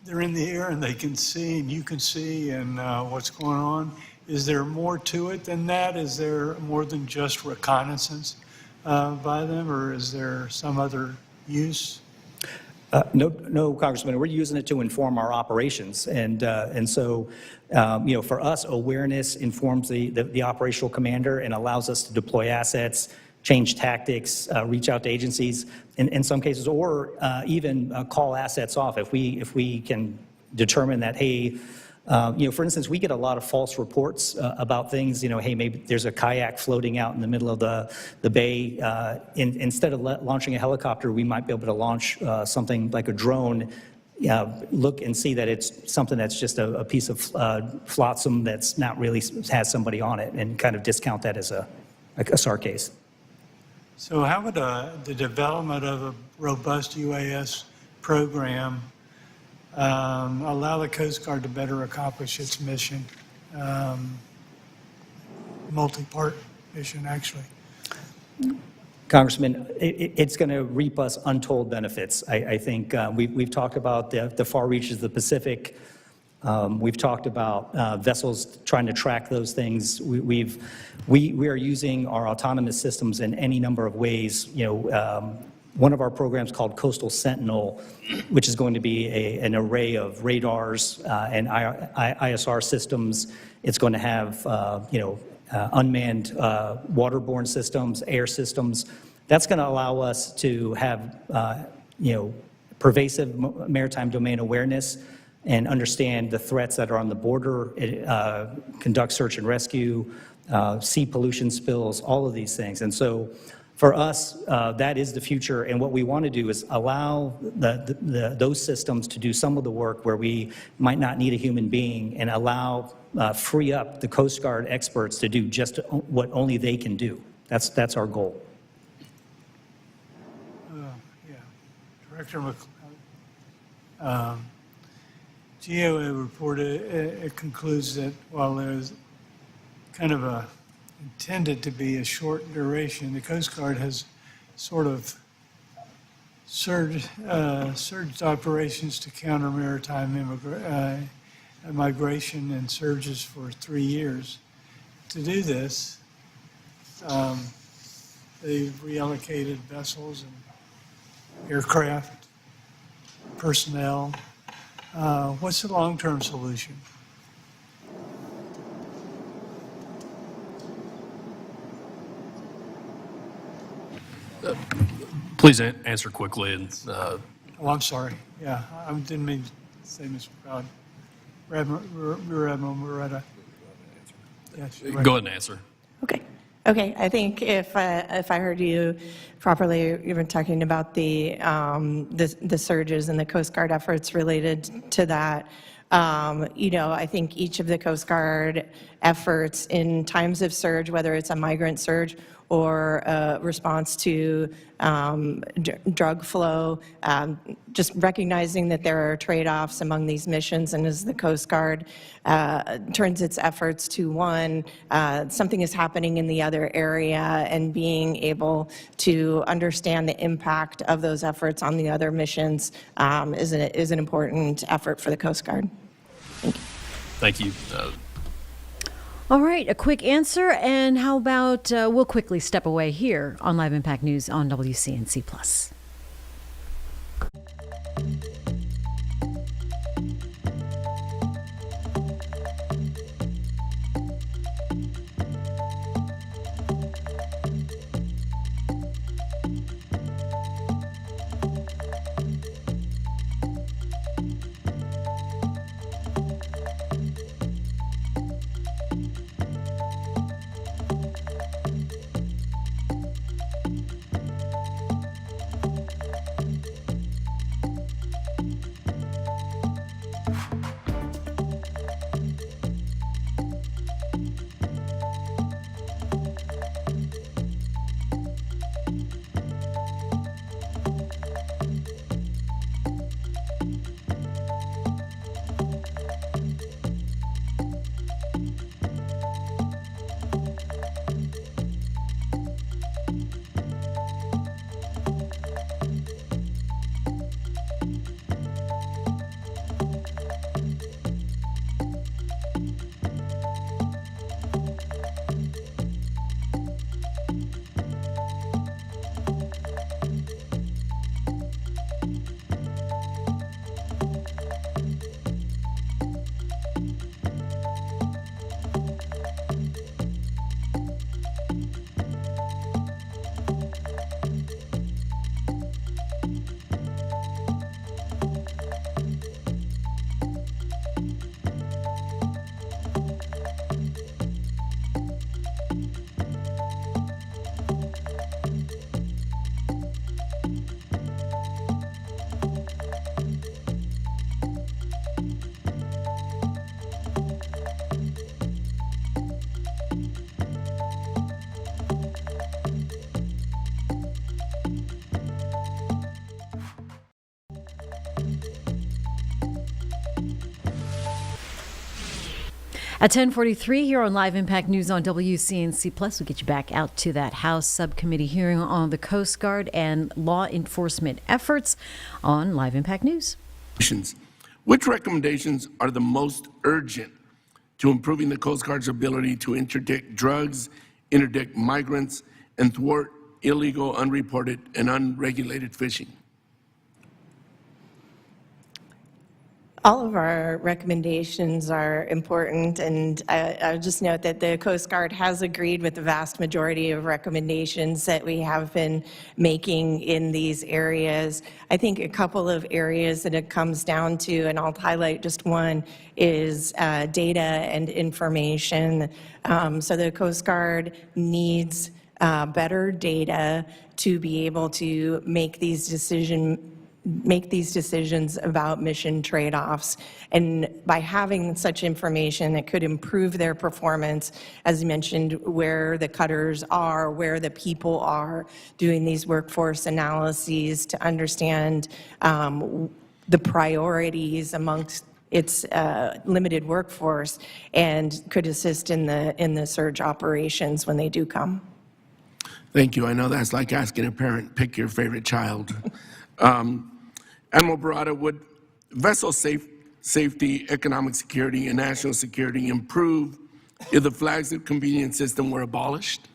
they're in the air and they can see and you can see and what's going on. Is there more to it than that? Is there more than just reconnaissance by them, or is there some other use? No, Congressman. We're using it to inform our operations, and so for us, awareness informs the operational commander and allows us to deploy assets, change tactics, reach out to agencies in some cases, or even call assets off if we can determine that, hey. For instance, we get a lot of false reports about things, hey, maybe there's a kayak floating out in the middle of the bay. Instead of launching a helicopter, we might be able to launch something like a drone, look and see that it's something that's just a piece of flotsam that's not really has somebody on it, and kind of discount that as a SAR case. So how would the development of a robust UAS program allow the Coast Guard to better accomplish its mission, multi-part mission, actually. Congressman, it's going to reap us untold benefits. I think we've talked about the far reaches of the Pacific. We've talked about vessels trying to track those things. We are using our autonomous systems in any number of ways. One of our programs called Coastal Sentinel, which is going to be an array of radars and ISR systems. It's going to have unmanned waterborne systems, air systems. That's going to allow us to have pervasive maritime domain awareness and understand the threats that are on the border, conduct search and rescue, sea pollution spills, all of these things. And so for us, that is the future. And what we want to do is allow those systems to do some of the work where we might not need a human being, and free up the Coast Guard experts to do just what only they can do. That's our goal. Director McCloud. GOA report, it concludes that while there's kind of intended to be a short duration, the Coast Guard has sort of surged operations to counter maritime migration and surges for 3 years. To do this, they've reallocated vessels and aircraft, personnel. What's the long-term solution? Please answer quickly. And Oh, I'm sorry. Yeah, I didn't mean to say Mr. Proud. Rear Admiral Moretta. Yes, go ahead and answer. Okay, I think if I heard you properly, you were talking about the surges and the Coast Guard efforts related to that. I think each of the Coast Guard efforts in times of surge, whether it's a migrant surge or a response to drug flow, just recognizing that there are trade-offs among these missions, and as the Coast Guard turns its efforts to one, something is happening in the other area, and being able to understand the impact of those efforts on the other missions is an important effort for the Coast Guard. Thank you. All right, a quick answer, and how about we'll quickly step away here on Live Impact News on WCNC Plus. At 10:43 here on Live Impact News on WCNC Plus, we get you back out to that House subcommittee hearing on the Coast Guard and law enforcement efforts on Live Impact News. Which recommendations are the most urgent to improving the Coast Guard's ability to interdict drugs, interdict migrants, and thwart illegal, unreported, and unregulated fishing? All of our recommendations are important, and I'll just note that the Coast Guard has agreed with the vast majority of recommendations that we have been making in these areas. I think a couple of areas that it comes down to, and I'll highlight just one, is data and information. So the Coast Guard needs better data to be able to make these decisions about mission trade-offs. And by having such information, it could improve their performance, as mentioned, where the cutters are, where the people are, doing these workforce analyses to understand the priorities amongst its limited workforce, and could assist in the surge operations when they do come. Thank you. I know that's like asking a parent, pick your favorite child. Admiral Barada, would vessel safety, economic security, and national security improve if the flags of convenience system were abolished?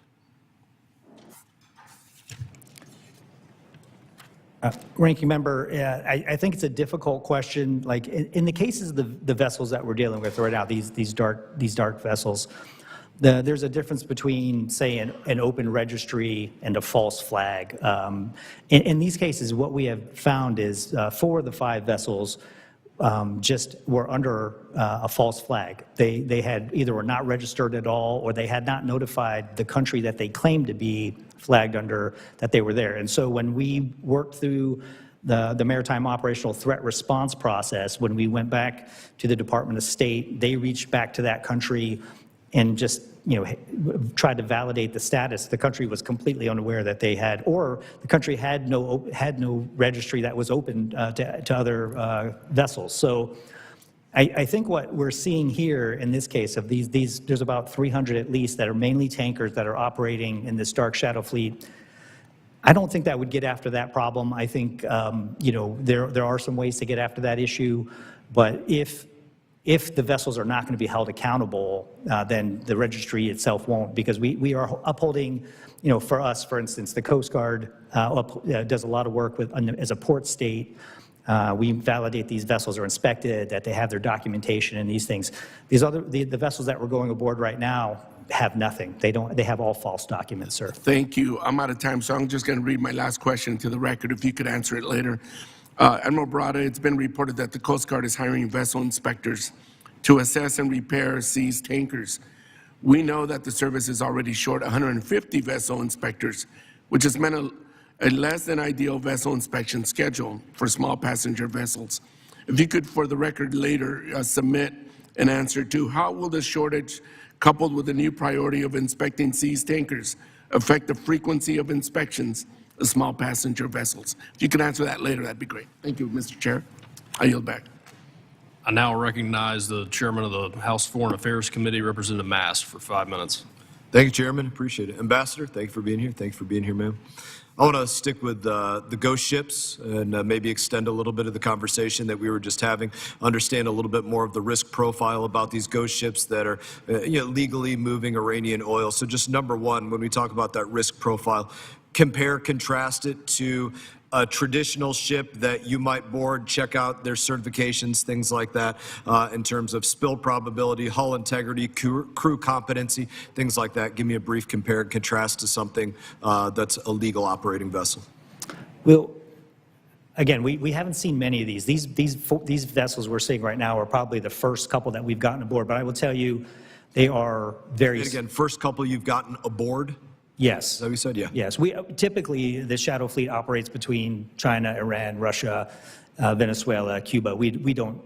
Ranking Member, I think it's a difficult question. Like in the cases of the vessels that we're dealing with right now, these dark vessels, there's a difference between, say, an open registry and a false flag. In these cases, what we have found is 4 of the 5 vessels just were under a false flag. They had either were not registered at all, or they had not notified the country that they claimed to be flagged under that they were there. And so when we worked through the Maritime Operational Threat Response process, when we went back to the Department of State, they reached back to that country and just, tried to validate the status. The country was completely unaware that they had, or the country had no registry that was open to other vessels. So I think what we're seeing here in this case of these, there's about 300 at least that are mainly tankers that are operating in this dark shadow fleet. I don't think that would get after that problem. I think, there are some ways to get after that issue, but if the vessels are not going to be held accountable, then the registry itself won't, because we are upholding, for us, for instance, the Coast Guard does a lot of work as a port state. We validate these vessels are inspected, that they have their documentation and these things. The vessels that we're going aboard right now have nothing. They have all false documents, sir. Thank you. I'm out of time, so I'm just going to read my last question to the record, if you could answer it later. Admiral Barada, it's been reported that the Coast Guard is hiring vessel inspectors to assess and repair seized tankers. We know that the service is already short 150 vessel inspectors, which has meant a less than ideal vessel inspection schedule for small passenger vessels. If you could, for the record later, submit an answer to how will the shortage, coupled with the new priority of inspecting seized tankers, affect the frequency of inspections of small passenger vessels? If you could answer that later, that'd be great. Thank you, Mr. Chair. I yield back. I now recognize the chairman of the House Foreign Affairs Committee, Representative Mast, for 5 minutes. Thank you, Chairman. Appreciate it. Ambassador, thank you for being here. Thank you for being here, ma'am. I want to stick with the ghost ships and maybe extend a little bit of the conversation that we were just having, understand a little bit more of the risk profile about these ghost ships that are legally moving Iranian oil. So just number one, when we talk about that risk profile, compare, contrast it to a traditional ship that you might board, check out their certifications, things like that, in terms of spill probability, hull integrity, crew competency, things like that. Give me a brief compare and contrast to something that's a legal operating vessel. Well, again, we haven't seen many of these. These vessels we're seeing right now are probably the first couple that we've gotten aboard, but I will tell you, they are very... And again, first couple you've gotten aboard? Yes. Is that what you said? Yeah. Yes. Typically, the shadow fleet operates between China, Iran, Russia, Venezuela, Cuba. We don't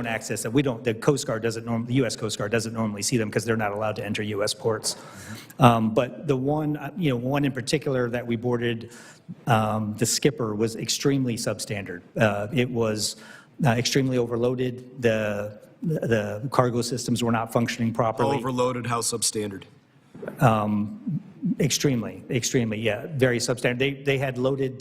access them. The Coast Guard doesn't the U.S. Coast Guard doesn't normally see them because they're not allowed to enter U.S. ports. But the one in particular that we boarded, the skipper was extremely substandard. It was extremely overloaded. the cargo systems were not functioning properly. Overloaded, how substandard? Extremely, yeah, very substandard. They had loaded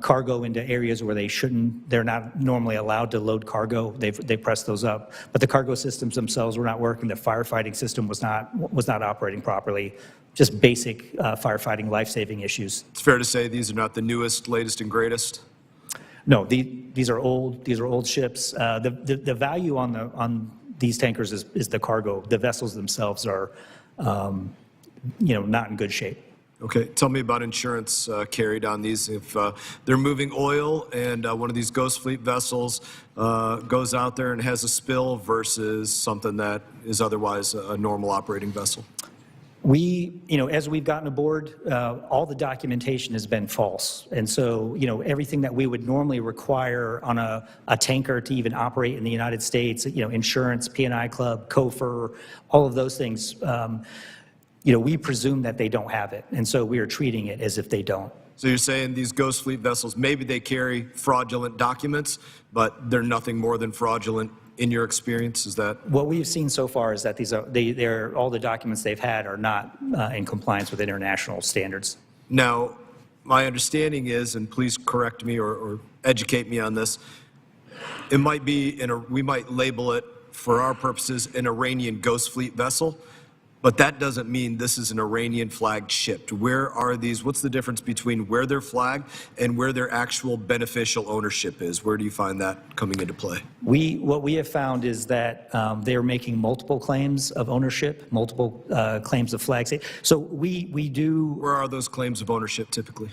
cargo into areas where they're not normally allowed to load cargo. They pressed those up, but the cargo systems themselves were not working. The firefighting system was not operating properly. Just basic firefighting, life-saving issues. It's fair to say these are not the newest, latest, and greatest? No, these are old ships. The value on these tankers is the cargo. The vessels themselves are, not in good shape. Okay, tell me about insurance carried on these. If they're moving oil and one of these Ghost Fleet vessels goes out there and has a spill versus something that is otherwise a normal operating vessel. As we've gotten aboard, all the documentation has been false. And so, everything that we would normally require on a tanker to even operate in the United States, insurance, P&I Club, COFR, all of those things, we presume that they don't have it. And so we are treating it as if they don't. So you're saying these Ghost Fleet vessels, maybe they carry fraudulent documents, but they're nothing more than fraudulent in your experience? Is that? What we've seen so far is that they're all the documents they've had are not in compliance with international standards. Now, my understanding is, and please correct me or educate me on this, it might be, we might label it for our purposes, an Iranian Ghost Fleet vessel, but that doesn't mean this is an Iranian flagged ship. Where are these? What's the difference between where they're flagged and where their actual beneficial ownership is? Where do you find that coming into play? What we have found is that they're making multiple claims of ownership, multiple claims of flags. So we do. Where are those claims of ownership typically?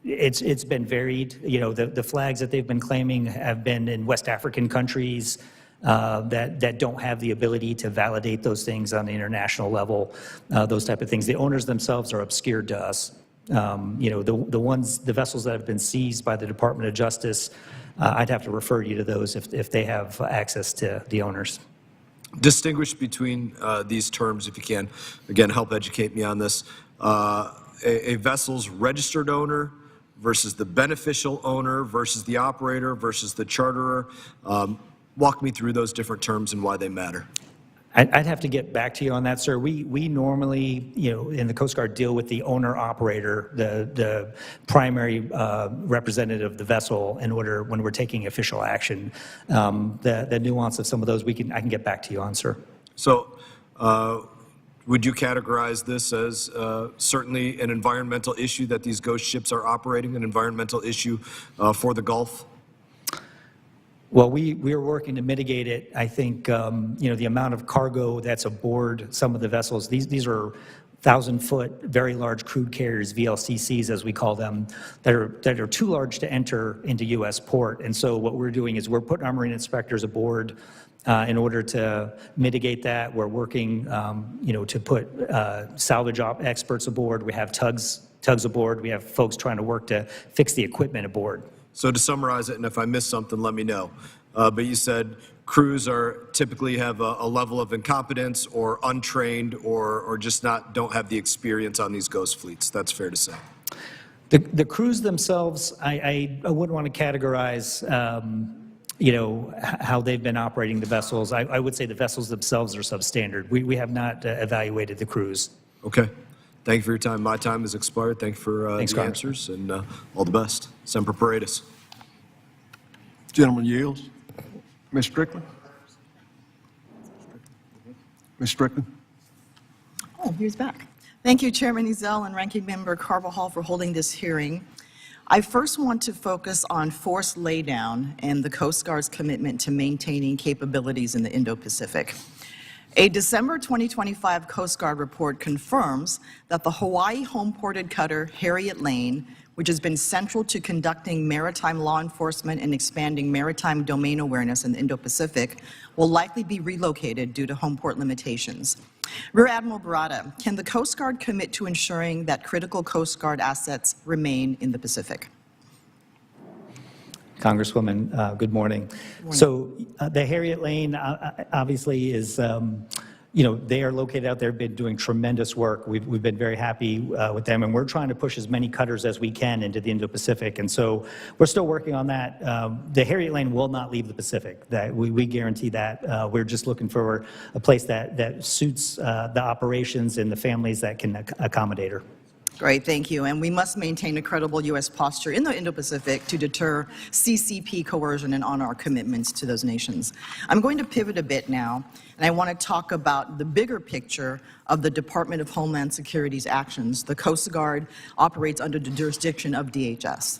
It's been varied. The flags that they've been claiming have been in West African countries. That don't have the ability to validate those things on the international level, those type of things. The owners themselves are obscured to us. The vessels that have been seized by the Department of Justice, I'd have to refer you to those if they have access to the owners. Distinguish between these terms, if you can. Again, help educate me on this. A vessel's registered owner versus the beneficial owner versus the operator versus the charterer. Walk me through those different terms and why they matter. I'd have to get back to you on that, sir. We normally, in the Coast Guard, deal with the owner-operator, the primary representative of the vessel, when we're taking official action. The nuance of some of those, I can get back to you on, sir. So, would you categorize this as certainly an environmental issue that these ghost ships are operating, an environmental issue for the Gulf? Well, we are working to mitigate it. I think, the amount of cargo that's aboard some of the vessels, these are 1,000-foot, very large crude carriers, VLCCs as we call them, that are too large to enter into U.S. port. And so what we're doing is we're putting our marine inspectors aboard in order to mitigate that. We're working, to put salvage experts aboard. We have tugs aboard. We have folks trying to work to fix the equipment aboard. So to summarize it, and if I missed something, let me know. But you said crews typically have a level of incompetence or untrained or just don't have the experience on these ghost fleets. That's fair to say. The crews themselves, I wouldn't want to categorize, how they've been operating the vessels. I would say the vessels themselves are substandard. We have not evaluated the crews. Okay. Thank you for your time. My time has expired. Thank you for the answers, and all the best. Semper Paratus. Gentleman yields. Ms. Strickland? Ms. Strickland? Oh, he's back. Thank you, Chairman Ezell and Ranking Member Carbajal, for holding this hearing. I first want to focus on force laydown and the Coast Guard's commitment to maintaining capabilities in the Indo-Pacific. A December 2025 Coast Guard report confirms that the Hawaii home-ported cutter Harriet Lane, which has been central to conducting maritime law enforcement and expanding maritime domain awareness in the Indo-Pacific, will likely be relocated due to home port limitations. Rear Admiral Barada, can the Coast Guard commit to ensuring that critical Coast Guard assets remain in the Pacific? Congresswoman, good morning. So the Harriet Lane obviously is they are located out there, been doing tremendous work. We've been very happy with them, and we're trying to push as many cutters as we can into the Indo-Pacific. And so we're still working on that. The Harriet Lane will not leave the Pacific. That we guarantee that. We're just looking for a place that suits the operations and the families that can accommodate her. Great, thank you. And we must maintain a credible U.S. posture in the Indo-Pacific to deter CCP coercion and honor our commitments to those nations. I'm going to pivot a bit now, and I want to talk about the bigger picture of the Department of Homeland Security's actions. The Coast Guard operates under the jurisdiction of DHS.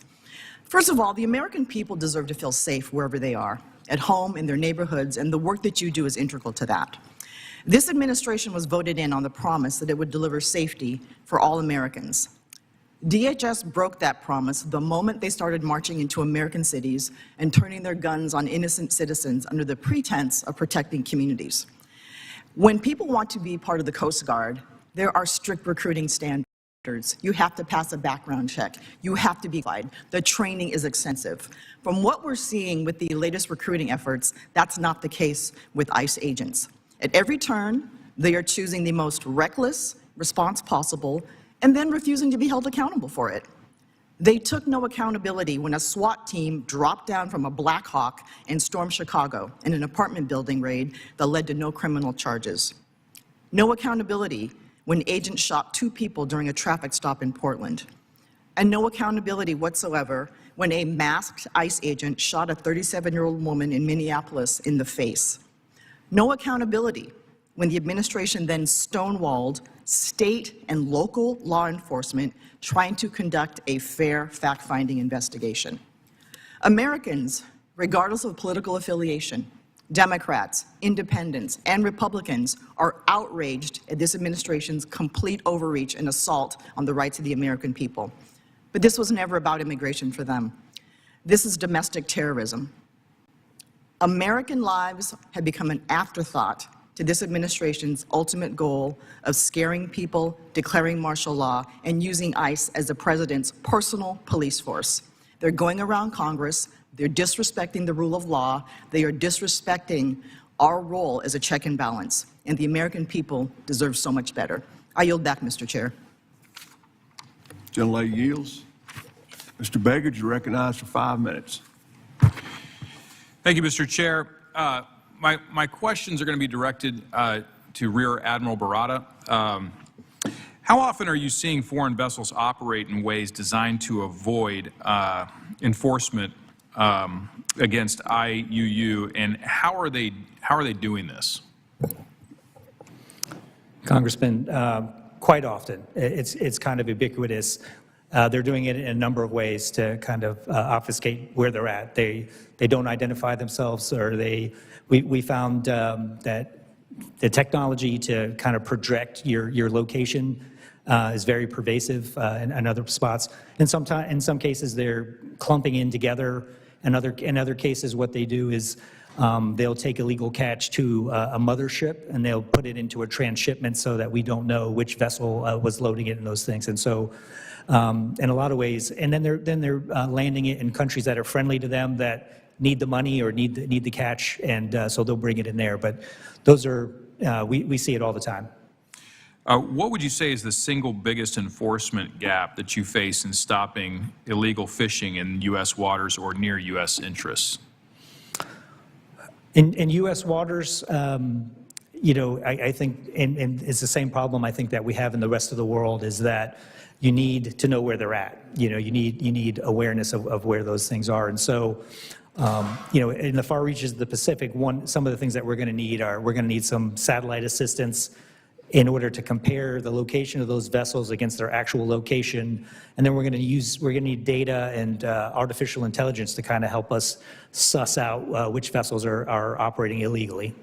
First of all, the American people deserve to feel safe wherever they are, at home, in their neighborhoods, and the work that you do is integral to that. This administration was voted in on the promise that it would deliver safety for all Americans. DHS broke that promise the moment they started marching into American cities and turning their guns on innocent citizens under the pretense of protecting communities. When people want to be part of the Coast Guard, there are strict recruiting standards. You have to pass a background check. You have to be qualified. The training is extensive. From what we're seeing with the latest recruiting efforts, that's not the case with ICE agents. At every turn, they are choosing the most reckless response possible and then refusing to be held accountable for it. They took no accountability when a SWAT team dropped down from a Black Hawk and stormed Chicago in an apartment building raid that led to no criminal charges. No accountability when agents shot 2 people during a traffic stop in Portland. And no accountability whatsoever when a masked ICE agent shot a 37-year-old woman in Minneapolis in the face. No accountability when the administration then stonewalled state and local law enforcement trying to conduct a fair fact-finding investigation. Americans, regardless of political affiliation, Democrats, independents, and Republicans are outraged at this administration's complete overreach and assault on the rights of the American people. But this was never about immigration for them. This is domestic terrorism. American lives have become an afterthought to this administration's ultimate goal of scaring people, declaring martial law, and using ICE as the president's personal police force. They're going around Congress, they're disrespecting the rule of law, they are disrespecting our role as a check and balance, and the American people deserve so much better. I yield back, Mr. Chair. Gentlelady yields. Mr. Begard, you're recognized for 5 minutes. Thank you, Mr. Chair. My questions are going to be directed to Rear Admiral Barada. How often are you seeing foreign vessels operate in ways designed to avoid enforcement against IUU, and how are they doing this? Congressman, quite often. It's kind of ubiquitous. They're doing it in a number of ways to kind of obfuscate where they're at. They don't identify themselves, or we found that the technology to kind of project your location is very pervasive in other spots. In some cases, they're clumping in together. In other cases, what they do is they'll take illegal catch to a mothership, and they'll put it into a transshipment so that we don't know which vessel was loading it and those things. And so, in a lot of ways, and then they're landing it in countries that are friendly to them, that need the money or need the catch, and so they'll bring it in there. But those are we see it all the time. What would you say is the single biggest enforcement gap that you face in stopping illegal fishing in U.S. waters or near U.S. interests? In U.S. waters, I think, and it's the same problem I think that we have in the rest of the world, is that you need to know where they're at. You need awareness of where those things are. And so, in the far reaches of the Pacific, some of the things that we're going to need some satellite assistance in order to compare the location of those vessels against their actual location. And then we're going to need data and artificial intelligence to kind of help us suss out which vessels are operating illegally.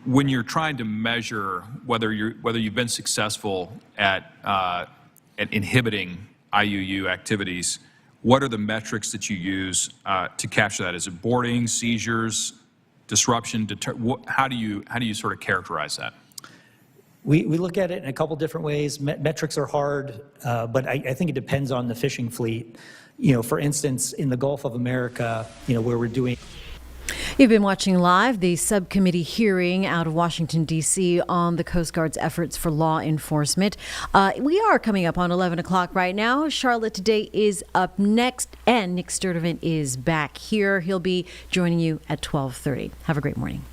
When you're trying to measure whether you've been successful at inhibiting IUU activities, what are the metrics that you use to capture that? Is it boarding, seizures, disruption? How do you sort of characterize that? We look at it in a couple different ways. Metrics are hard, but I think it depends on the fishing fleet. For instance, in the Gulf of America, where we're doing. You've been watching live the subcommittee hearing out of Washington, D.C. on the Coast Guard's efforts for law enforcement. We are coming up on 11 o'clock right now. Charlotte Today is up next, and Nick Sturdivant is back here. He'll be joining you at 12:30. Have a great morning.